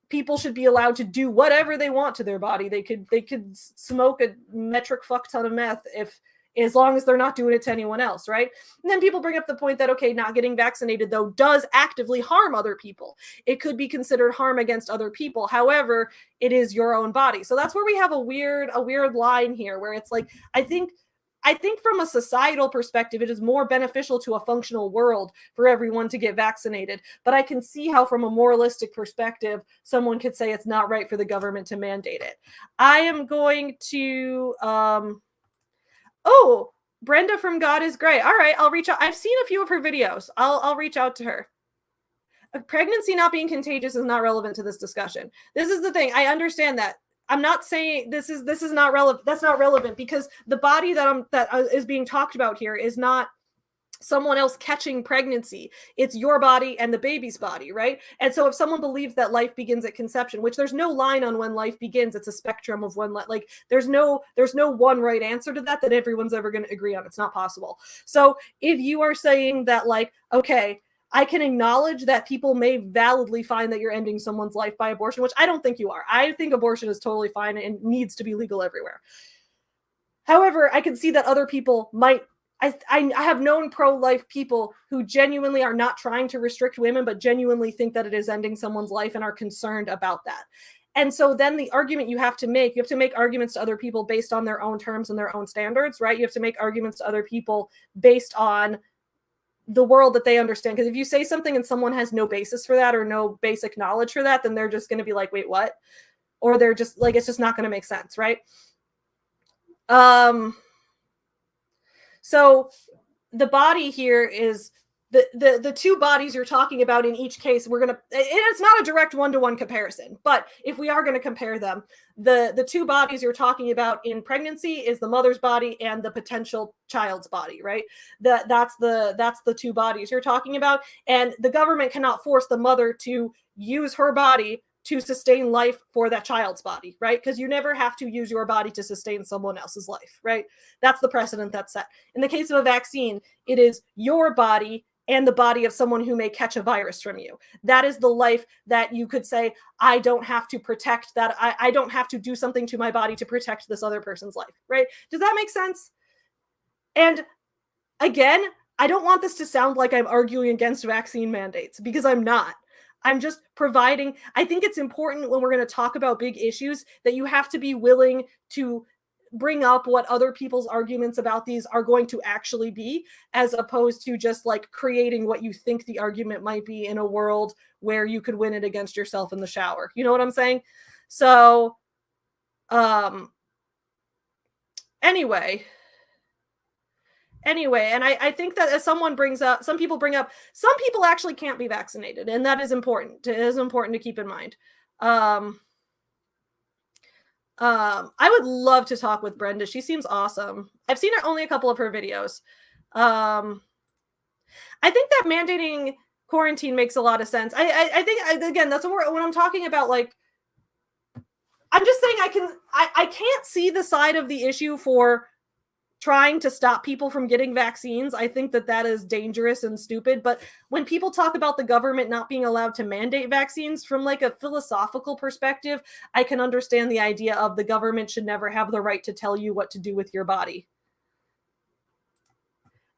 people should be allowed to do whatever they want to their body. They could smoke a metric fuck ton of meth if, as long as they're not doing it to anyone else, right? And then people bring up the point that, okay, not getting vaccinated though does actively harm other people. It could be considered harm against other people. However, it is your own body. So that's where we have a weird line here where it's like, I think from a societal perspective, it is more beneficial to a functional world for everyone to get vaccinated. But I can see how from a moralistic perspective, someone could say it's not right for the government to mandate it. I am going to, oh, Brenda from God is Great. All right, I'll reach out. I've seen a few of her videos. I'll reach out to her. Pregnancy not being contagious is not relevant to this discussion. This is the thing. I understand that. I'm not saying this is not relevant. That's not relevant because the body that is being talked about here is not someone else catching pregnancy. It's your body and the baby's body, right? And so if someone believes that life begins at conception, which there's no line on when life begins, it's a spectrum of when, like there's no one right answer to that everyone's ever going to agree on. It's not possible. So if you are saying that, like, okay, I can acknowledge that people may validly find that you're ending someone's life by abortion, which I don't think you are. I think abortion is totally fine and needs to be legal everywhere. However, I can see that other people might. I have known pro-life people who genuinely are not trying to restrict women, but genuinely think that it is ending someone's life and are concerned about that. And so then the argument you have to make arguments to other people based on their own terms and their own standards, right? You have to make arguments to other people based on the world that they understand. Because if you say something and someone has no basis for that or no basic knowledge for that, then they're just going to be like, wait, what? Or they're just like, it's just not going to make sense, right? So the body here is the two bodies you're talking about in each case. It's not a direct one-to-one comparison, but if we are going to compare them, the two bodies you're talking about in pregnancy is the mother's body and the potential child's body, right? That's the two bodies you're talking about. And the government cannot force the mother to use her body to sustain life for that child's body, right? Because you never have to use your body to sustain someone else's life, right? That's the precedent that's set. In the case of a vaccine, it is your body and the body of someone who may catch a virus from you. That is the life that you could say, I don't have to protect that. I don't have to do something to my body to protect this other person's life, right? Does that make sense? And again, I don't want this to sound like I'm arguing against vaccine mandates because I'm not. I'm just providing, I think it's important when we're going to talk about big issues that you have to be willing to bring up what other people's arguments about these are going to actually be, as opposed to just like creating what you think the argument might be in a world where you could win it against yourself in the shower. You know what I'm saying? So, anyway, and I think that as some people actually can't be vaccinated, and that is important. It is important to keep in mind. I would love to talk with Brenda. She seems awesome. I've seen only a couple of her videos. I think that mandating quarantine makes a lot of sense. I think, again, that's when I'm talking about, like, I'm just saying I can't see the side of the issue for trying to stop people from getting vaccines. I think that is dangerous and stupid. But when people talk about the government not being allowed to mandate vaccines from like a philosophical perspective, I can understand the idea of the government should never have the right to tell you what to do with your body.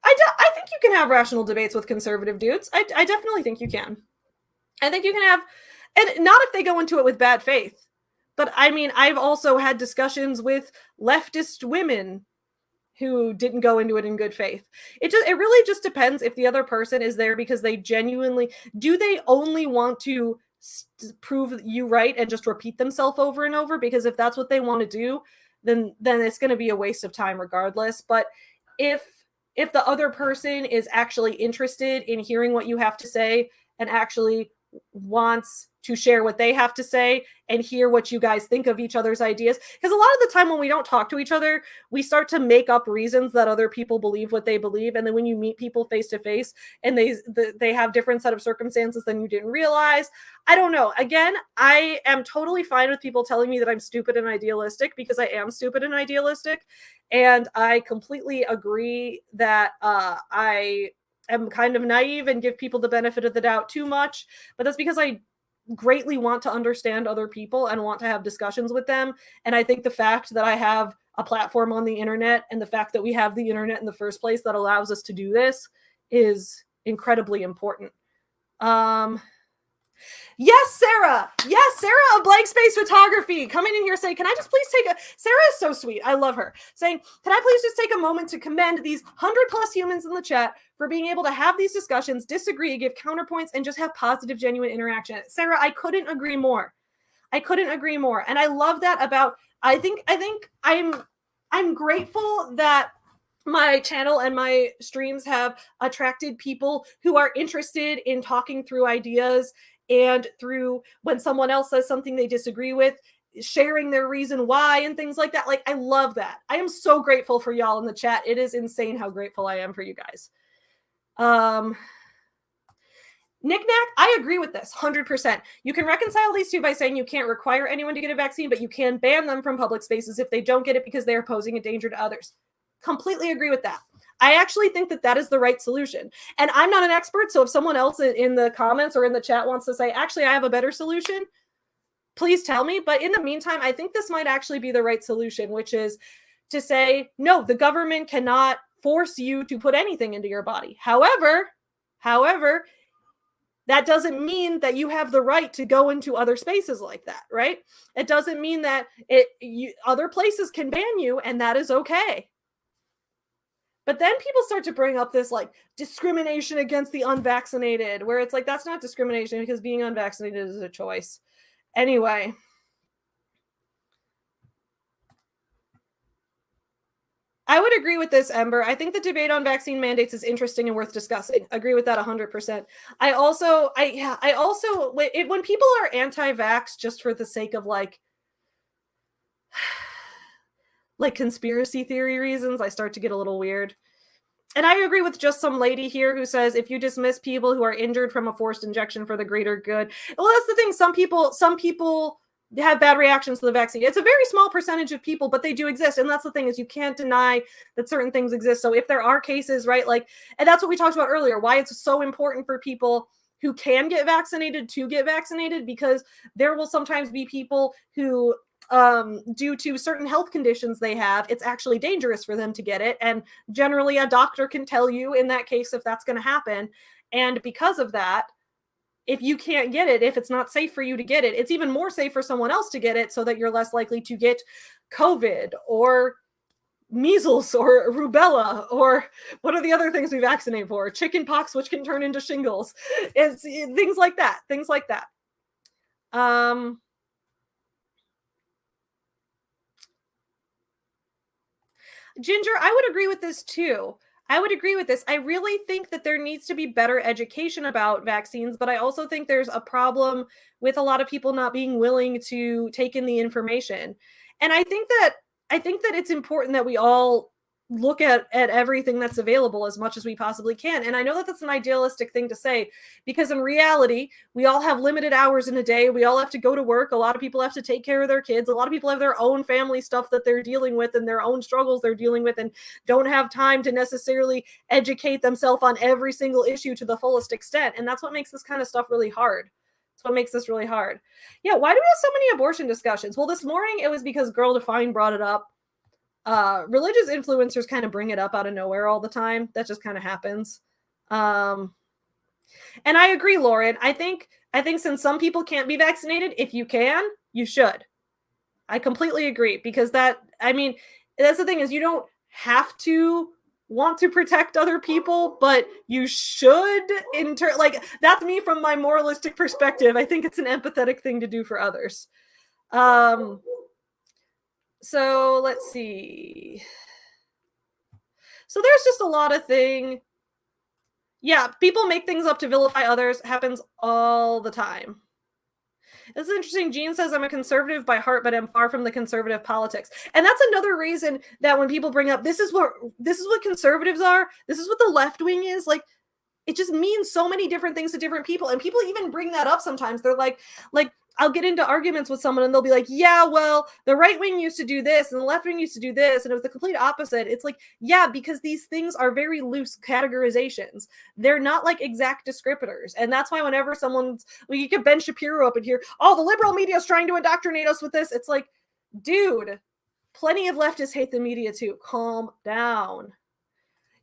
I think you can have rational debates with conservative dudes. I definitely think you can. I think you can have, and not if they go into it with bad faith. But I mean, I've also had discussions with leftist women who didn't go into it in good faith. It really just depends if the other person is there because they genuinely, do they only want to prove you right and just repeat themselves over and over? Because if that's what they want to do, then it's going to be a waste of time regardless. But if the other person is actually interested in hearing what you have to say and actually wants to share what they have to say and hear what you guys think of each other's ideas. Because a lot of the time when we don't talk to each other, we start to make up reasons that other people believe what they believe. And then when you meet people face to face and they have different set of circumstances than you didn't realize, I don't know. Again, I am totally fine with people telling me that I'm stupid and idealistic, because I am stupid and idealistic. And I completely agree that I am kind of naive and give people the benefit of the doubt too much. But that's because I greatly want to understand other people and want to have discussions with them. And I think the fact that I have a platform on the internet, and the fact that we have the internet in the first place that allows us to do this, is incredibly important. Yes, Sarah. Yes, Sarah of Blank Space Photography coming in here saying, can I just please take a, Sarah is so sweet. I love her. Saying, can I please just take a moment to commend these 100+ humans in the chat for being able to have these discussions, disagree, give counterpoints, and just have positive, genuine interaction. Sarah, I couldn't agree more. I couldn't agree more. And I love that about, I think I'm grateful that my channel and my streams have attracted people who are interested in talking through ideas, and through when someone else says something they disagree with, sharing their reason why and things like that. Like, I love that. I am so grateful for y'all in the chat. It is insane how grateful I am for you guys. Knick-knack, I agree with this 100%. You can reconcile these two by saying you can't require anyone to get a vaccine, but you can ban them from public spaces if they don't get it because they are posing a danger to others. Completely agree with that. I actually think that that is the right solution. And I'm not an expert, so if someone else in the comments or in the chat wants to say, actually, I have a better solution, please tell me. But in the meantime, I think this might actually be the right solution, which is to say, no, the government cannot force you to put anything into your body. However, that doesn't mean that you have the right to go into other spaces like that, right? It doesn't mean that other places can ban you, and that is okay. But then people start to bring up this like discrimination against the unvaccinated, where it's like, that's not discrimination because being unvaccinated is a choice. Anyway. I would agree with this, Ember. I think the debate on vaccine mandates is interesting and worth discussing. Agree with that 100%. I also, when people are anti-vax just for the sake of like conspiracy theory reasons, I start to get a little weird. And I agree with just some lady here who says, if you dismiss people who are injured from a forced injection for the greater good. Well, that's the thing. Some people have bad reactions to the vaccine. It's a very small percentage of people, but they do exist. And that's the thing, is you can't deny that certain things exist. So if there are cases, right, like, and that's what we talked about earlier, why it's so important for people who can get vaccinated to get vaccinated, because there will sometimes be people who, due to certain health conditions they have, it's actually dangerous for them to get it. And generally a doctor can tell you in that case if that's going to happen. And because of that, if you can't get it, if it's not safe for you to get it, it's even more safe for someone else to get it, so that you're less likely to get COVID or measles or rubella, or what are the other things we vaccinate for? Chicken pox, which can turn into shingles. It's things like that. Ginger, I would agree with this too. I really think that there needs to be better education about vaccines, but I also think there's a problem with a lot of people not being willing to take in the information. And I think that it's important that we all look at everything that's available as much as we possibly can. And I know that that's an idealistic thing to say, because in reality, we all have limited hours in a day. We all have to go to work. A lot of people have to take care of their kids. A lot of people have their own family stuff that they're dealing with and their own struggles they're dealing with, and don't have time to necessarily educate themselves on every single issue to the fullest extent. And that's what makes this kind of stuff really hard. That's what makes this really hard. Yeah, why do we have so many abortion discussions? Well, this morning it was because Girl Define brought it up. Religious influencers kind of bring it up out of nowhere all the time. That just kind of happens. And I agree, Lauren. I think since some people can't be vaccinated, if you can, you should. I completely agree, because that's the thing, is you don't have to want to protect other people, but you should that's me from my moralistic perspective. I think it's an empathetic thing to do for others. So let's see. So there's just a lot of thing. Yeah, people make things up to vilify others. Happens all the time. This is interesting. Jean says, I'm a conservative by heart, but I'm far from the conservative politics. And that's another reason that when people bring up this is what conservatives are, this is what the left wing is, like, it just means so many different things to different people. And people even bring that up sometimes. They're like I'll get into arguments with someone and they'll be like, yeah, well, the right wing used to do this and the left wing used to do this. And it was the complete opposite. It's like, yeah, because these things are very loose categorizations. They're not like exact descriptors. And that's why whenever someone's, well, you get Ben Shapiro up in here, oh, the liberal media is trying to indoctrinate us with this. It's like, dude, plenty of leftists hate the media too. Calm down.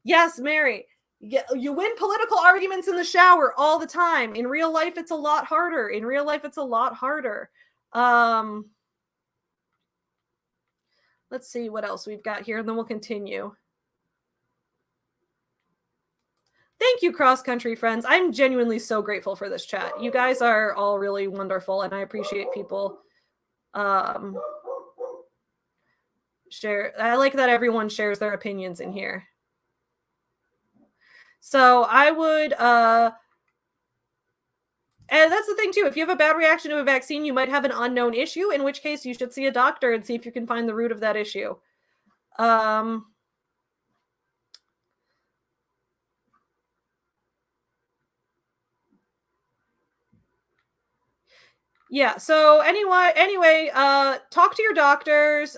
Yes, Mary. You win political arguments in the shower all the time. In real life, it's a lot harder. Let's see what else we've got here, and then we'll continue. Thank you, cross-country friends. I'm genuinely so grateful for this chat. You guys are all really wonderful, and I appreciate people share. I like that everyone shares their opinions in here. So I would, and that's the thing too, if you have a bad reaction to a vaccine, you might have an unknown issue, in which case you should see a doctor and see if you can find the root of that issue. Yeah, so anyway, talk to your doctors,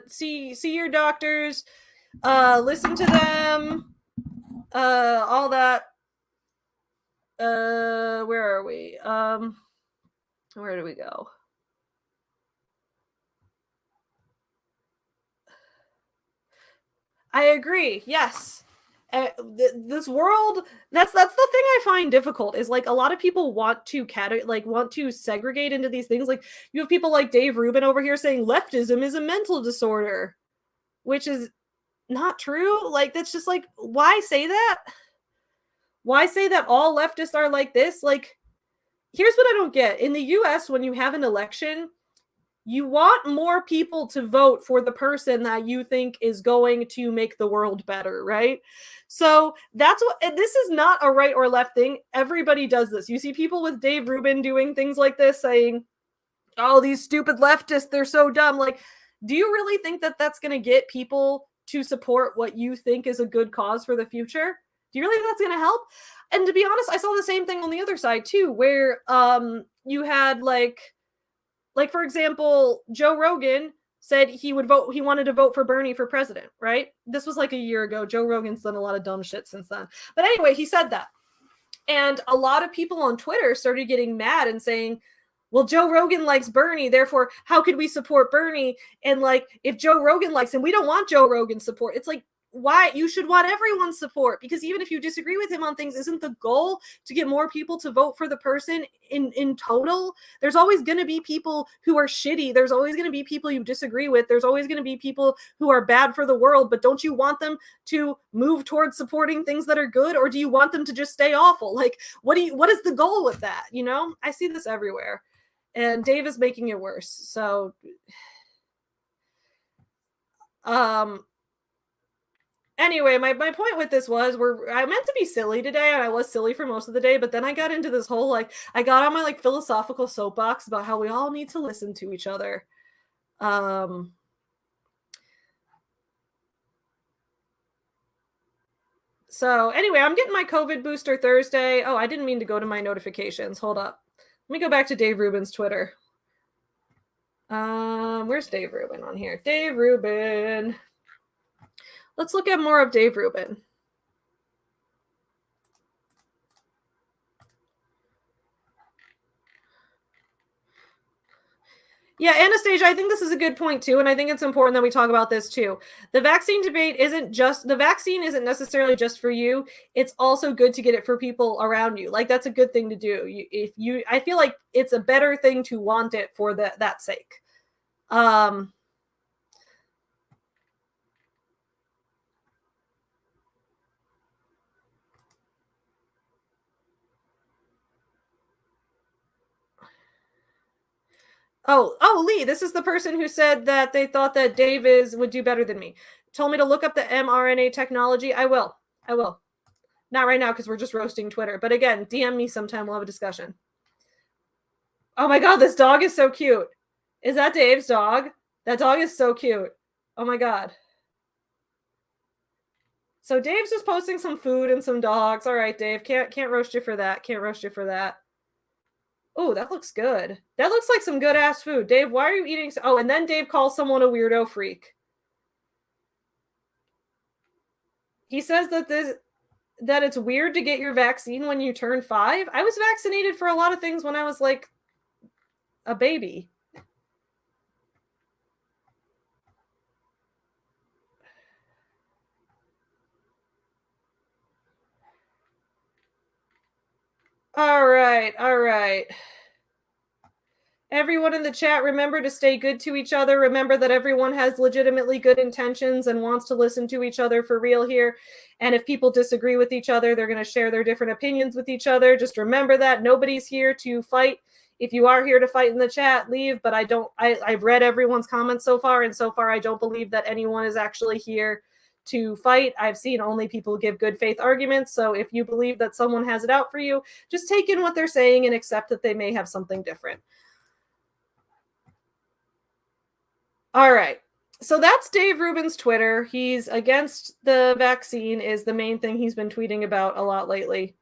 see your doctors, listen to them, all that. Where are we? Where do we go? I agree. Yes. This world, that's the thing I find difficult, is like a lot of people want to want to segregate into these things. Like you have people like Dave Rubin over here saying leftism is a mental disorder, which is not true. Like that's just like, why say that? Why say that all leftists are like this? Like, here's what I don't get. In the US, when you have an election, you want more people to vote for the person that you think is going to make the world better, right? So that's what, this is not a right or left thing. Everybody does this. You see people with Dave Rubin doing things like this, saying, oh, these stupid leftists, they're so dumb. Like, do you really think that that's going to get people to support what you think is a good cause for the future? Do you really think that's going to help? And to be honest, I saw the same thing on the other side too, where you had like for example, Joe Rogan said he wanted to vote for Bernie for president, right? This was like a year ago. Joe Rogan's done a lot of dumb shit since then. But anyway, he said that. And a lot of people on Twitter started getting mad and saying, well, Joe Rogan likes Bernie, therefore, how could we support Bernie? And like, if Joe Rogan likes him, we don't want Joe Rogan's support. It's like, why? You should want everyone's support, because even if you disagree with him on things, isn't the goal to get more people to vote for the person in total? There's always going to be people who are shitty. There's always going to be people you disagree with. There's always going to be people who are bad for the world, but don't you want them to move towards supporting things that are good, or do you want them to just stay awful? Like, what is the goal with that? You know, I see this everywhere, and Dave is making it worse. So, anyway, my point with this was, I meant to be silly today, and I was silly for most of the day, but then I got into this whole, like, I got on my, like, philosophical soapbox about how we all need to listen to each other. So, anyway, I'm getting my COVID booster Thursday. Oh, I didn't mean to go to my notifications. Hold up. Let me go back to Dave Rubin's Twitter. Where's Dave Rubin on here? Dave Rubin. Let's look at more of Dave Rubin. Yeah, Anastasia, I think this is a good point too, and I think it's important that we talk about this too. The vaccine debate the vaccine isn't necessarily just for you. It's also good to get it for people around you. Like, that's a good thing to do. I feel like it's a better thing to want it for that sake. Oh, Lee, this is the person who said that they thought that Dave would do better than me. Told me to look up the mRNA technology. I will. Not right now because we're just roasting Twitter. But again, DM me sometime. We'll have a discussion. Oh my god, this dog is so cute. Is that Dave's dog? That dog is so cute. Oh my god. So Dave's just posting some food and some dogs. All right, Dave. Can't roast you for that. Can't roast you for that. Oh, that looks good. That looks like some good ass food. Dave, why are you eating? Oh, and then Dave calls someone a weirdo freak. He says that it's weird to get your vaccine when you turn 5. I was vaccinated for a lot of things when I was like a baby. All right. Everyone in the chat, remember to stay good to each other. Remember that everyone has legitimately good intentions and wants to listen to each other for real here. And if people disagree with each other, they're going to share their different opinions with each other. Just remember that nobody's here to fight. If you are here to fight in the chat, leave. But I've read everyone's comments so far, and so far I don't believe that anyone is actually here to fight. I've seen only people give good faith arguments. So if you believe that someone has it out for you, just take in what they're saying and accept that they may have something different. All right. So that's Dave Rubin's Twitter. He's against the vaccine is the main thing he's been tweeting about a lot lately.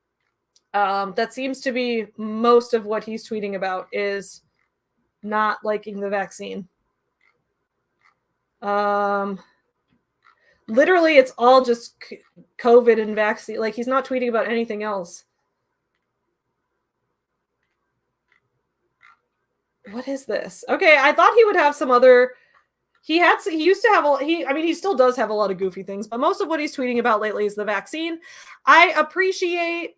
That seems to be most of what he's tweeting about is not liking the vaccine. Literally, it's all just COVID and vaccine. Like, he's not tweeting about anything else. What is this? Okay, I thought he would have some other... He used to have he still does have a lot of goofy things, but most of what he's tweeting about lately is the vaccine. I appreciate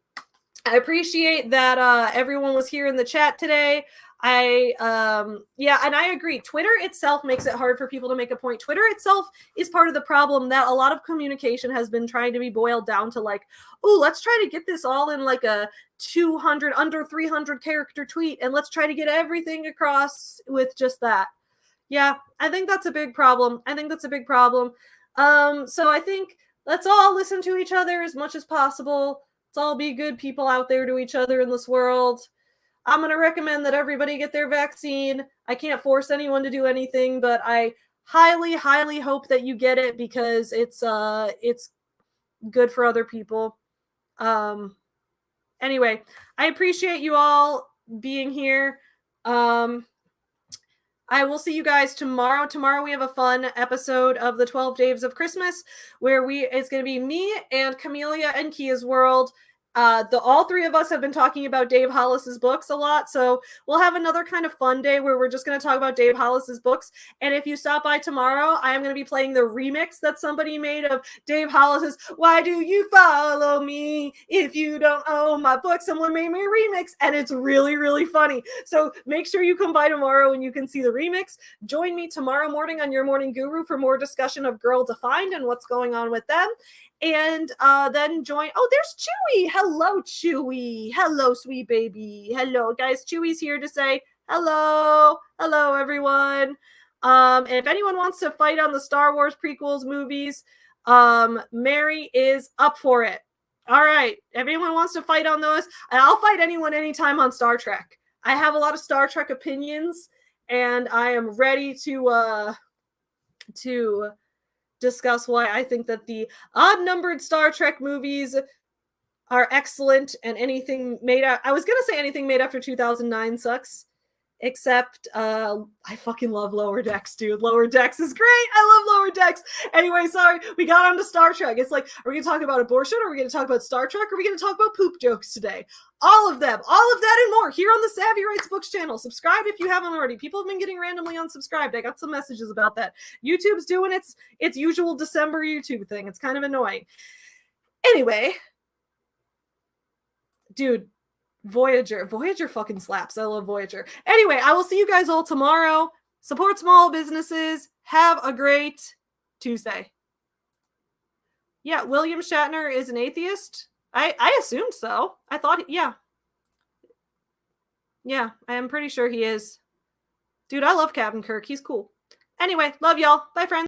that everyone was here in the chat today. And I agree. Twitter itself makes it hard for people to make a point. Twitter itself is part of the problem that a lot of communication has been trying to be boiled down to, like, oh, let's try to get this all in like a 200 under 300 character tweet, and let's try to get everything across with just that. Yeah, I think that's a big problem. So I think let's all listen to each other as much as possible. Let's all be good people out there to each other in this world. I'm going to recommend that everybody get their vaccine. I can't force anyone to do anything, but I highly, highly hope that you get it because it's good for other people. Anyway, I appreciate you all being here. I will see you guys tomorrow. Tomorrow we have a fun episode of the 12 Days of Christmas where it's going to be me and Camellia and Kia's World. All three of us have been talking about Dave Hollis's books a lot, so we'll have another kind of fun day where we're just going to talk about Dave Hollis's books. And if you stop by tomorrow, I am going to be playing the remix that somebody made of Dave Hollis's "Why Do You Follow Me If You Don't Own My Book." Someone made me a remix, and it's really, really funny. So make sure you come by tomorrow and you can see the remix. Join me tomorrow morning on Your Morning Guru for more discussion of Girl Defined and what's going on with them. And then join... Oh, there's Chewy! Hello, Chewy! Hello, sweet baby! Hello, guys. Chewy's here to say hello! Hello, everyone! And if anyone wants to fight on the Star Wars prequels movies, Mary is up for it. All right. Everyone wants to fight on those, and I'll fight anyone anytime on Star Trek. I have a lot of Star Trek opinions, and I am ready to discuss why I think that the odd-numbered Star Trek movies are excellent, and anything made I was gonna say anything made after 2009 sucks, except I fucking love Lower Decks, dude. Lower Decks is great. I love Lower Decks. Anyway, sorry, we got onto Star Trek. It's like, are we gonna talk about abortion? Are we gonna talk about Star Trek? Are we gonna talk about poop jokes today? All of them, all of that and more here on the Savvy Writes Books channel. Subscribe if you haven't already. People have been getting randomly unsubscribed. I got some messages about that. YouTube's doing its usual December YouTube thing. It's kind of annoying. Anyway, dude, Voyager fucking slaps. I love Voyager. Anyway, I will see you guys all tomorrow. Support small businesses. Have a great Tuesday. Yeah, William Shatner is an atheist. I assumed so. I thought, yeah. Yeah, I am pretty sure he is. Dude, I love Captain Kirk. He's cool. Anyway, love y'all. Bye, friends.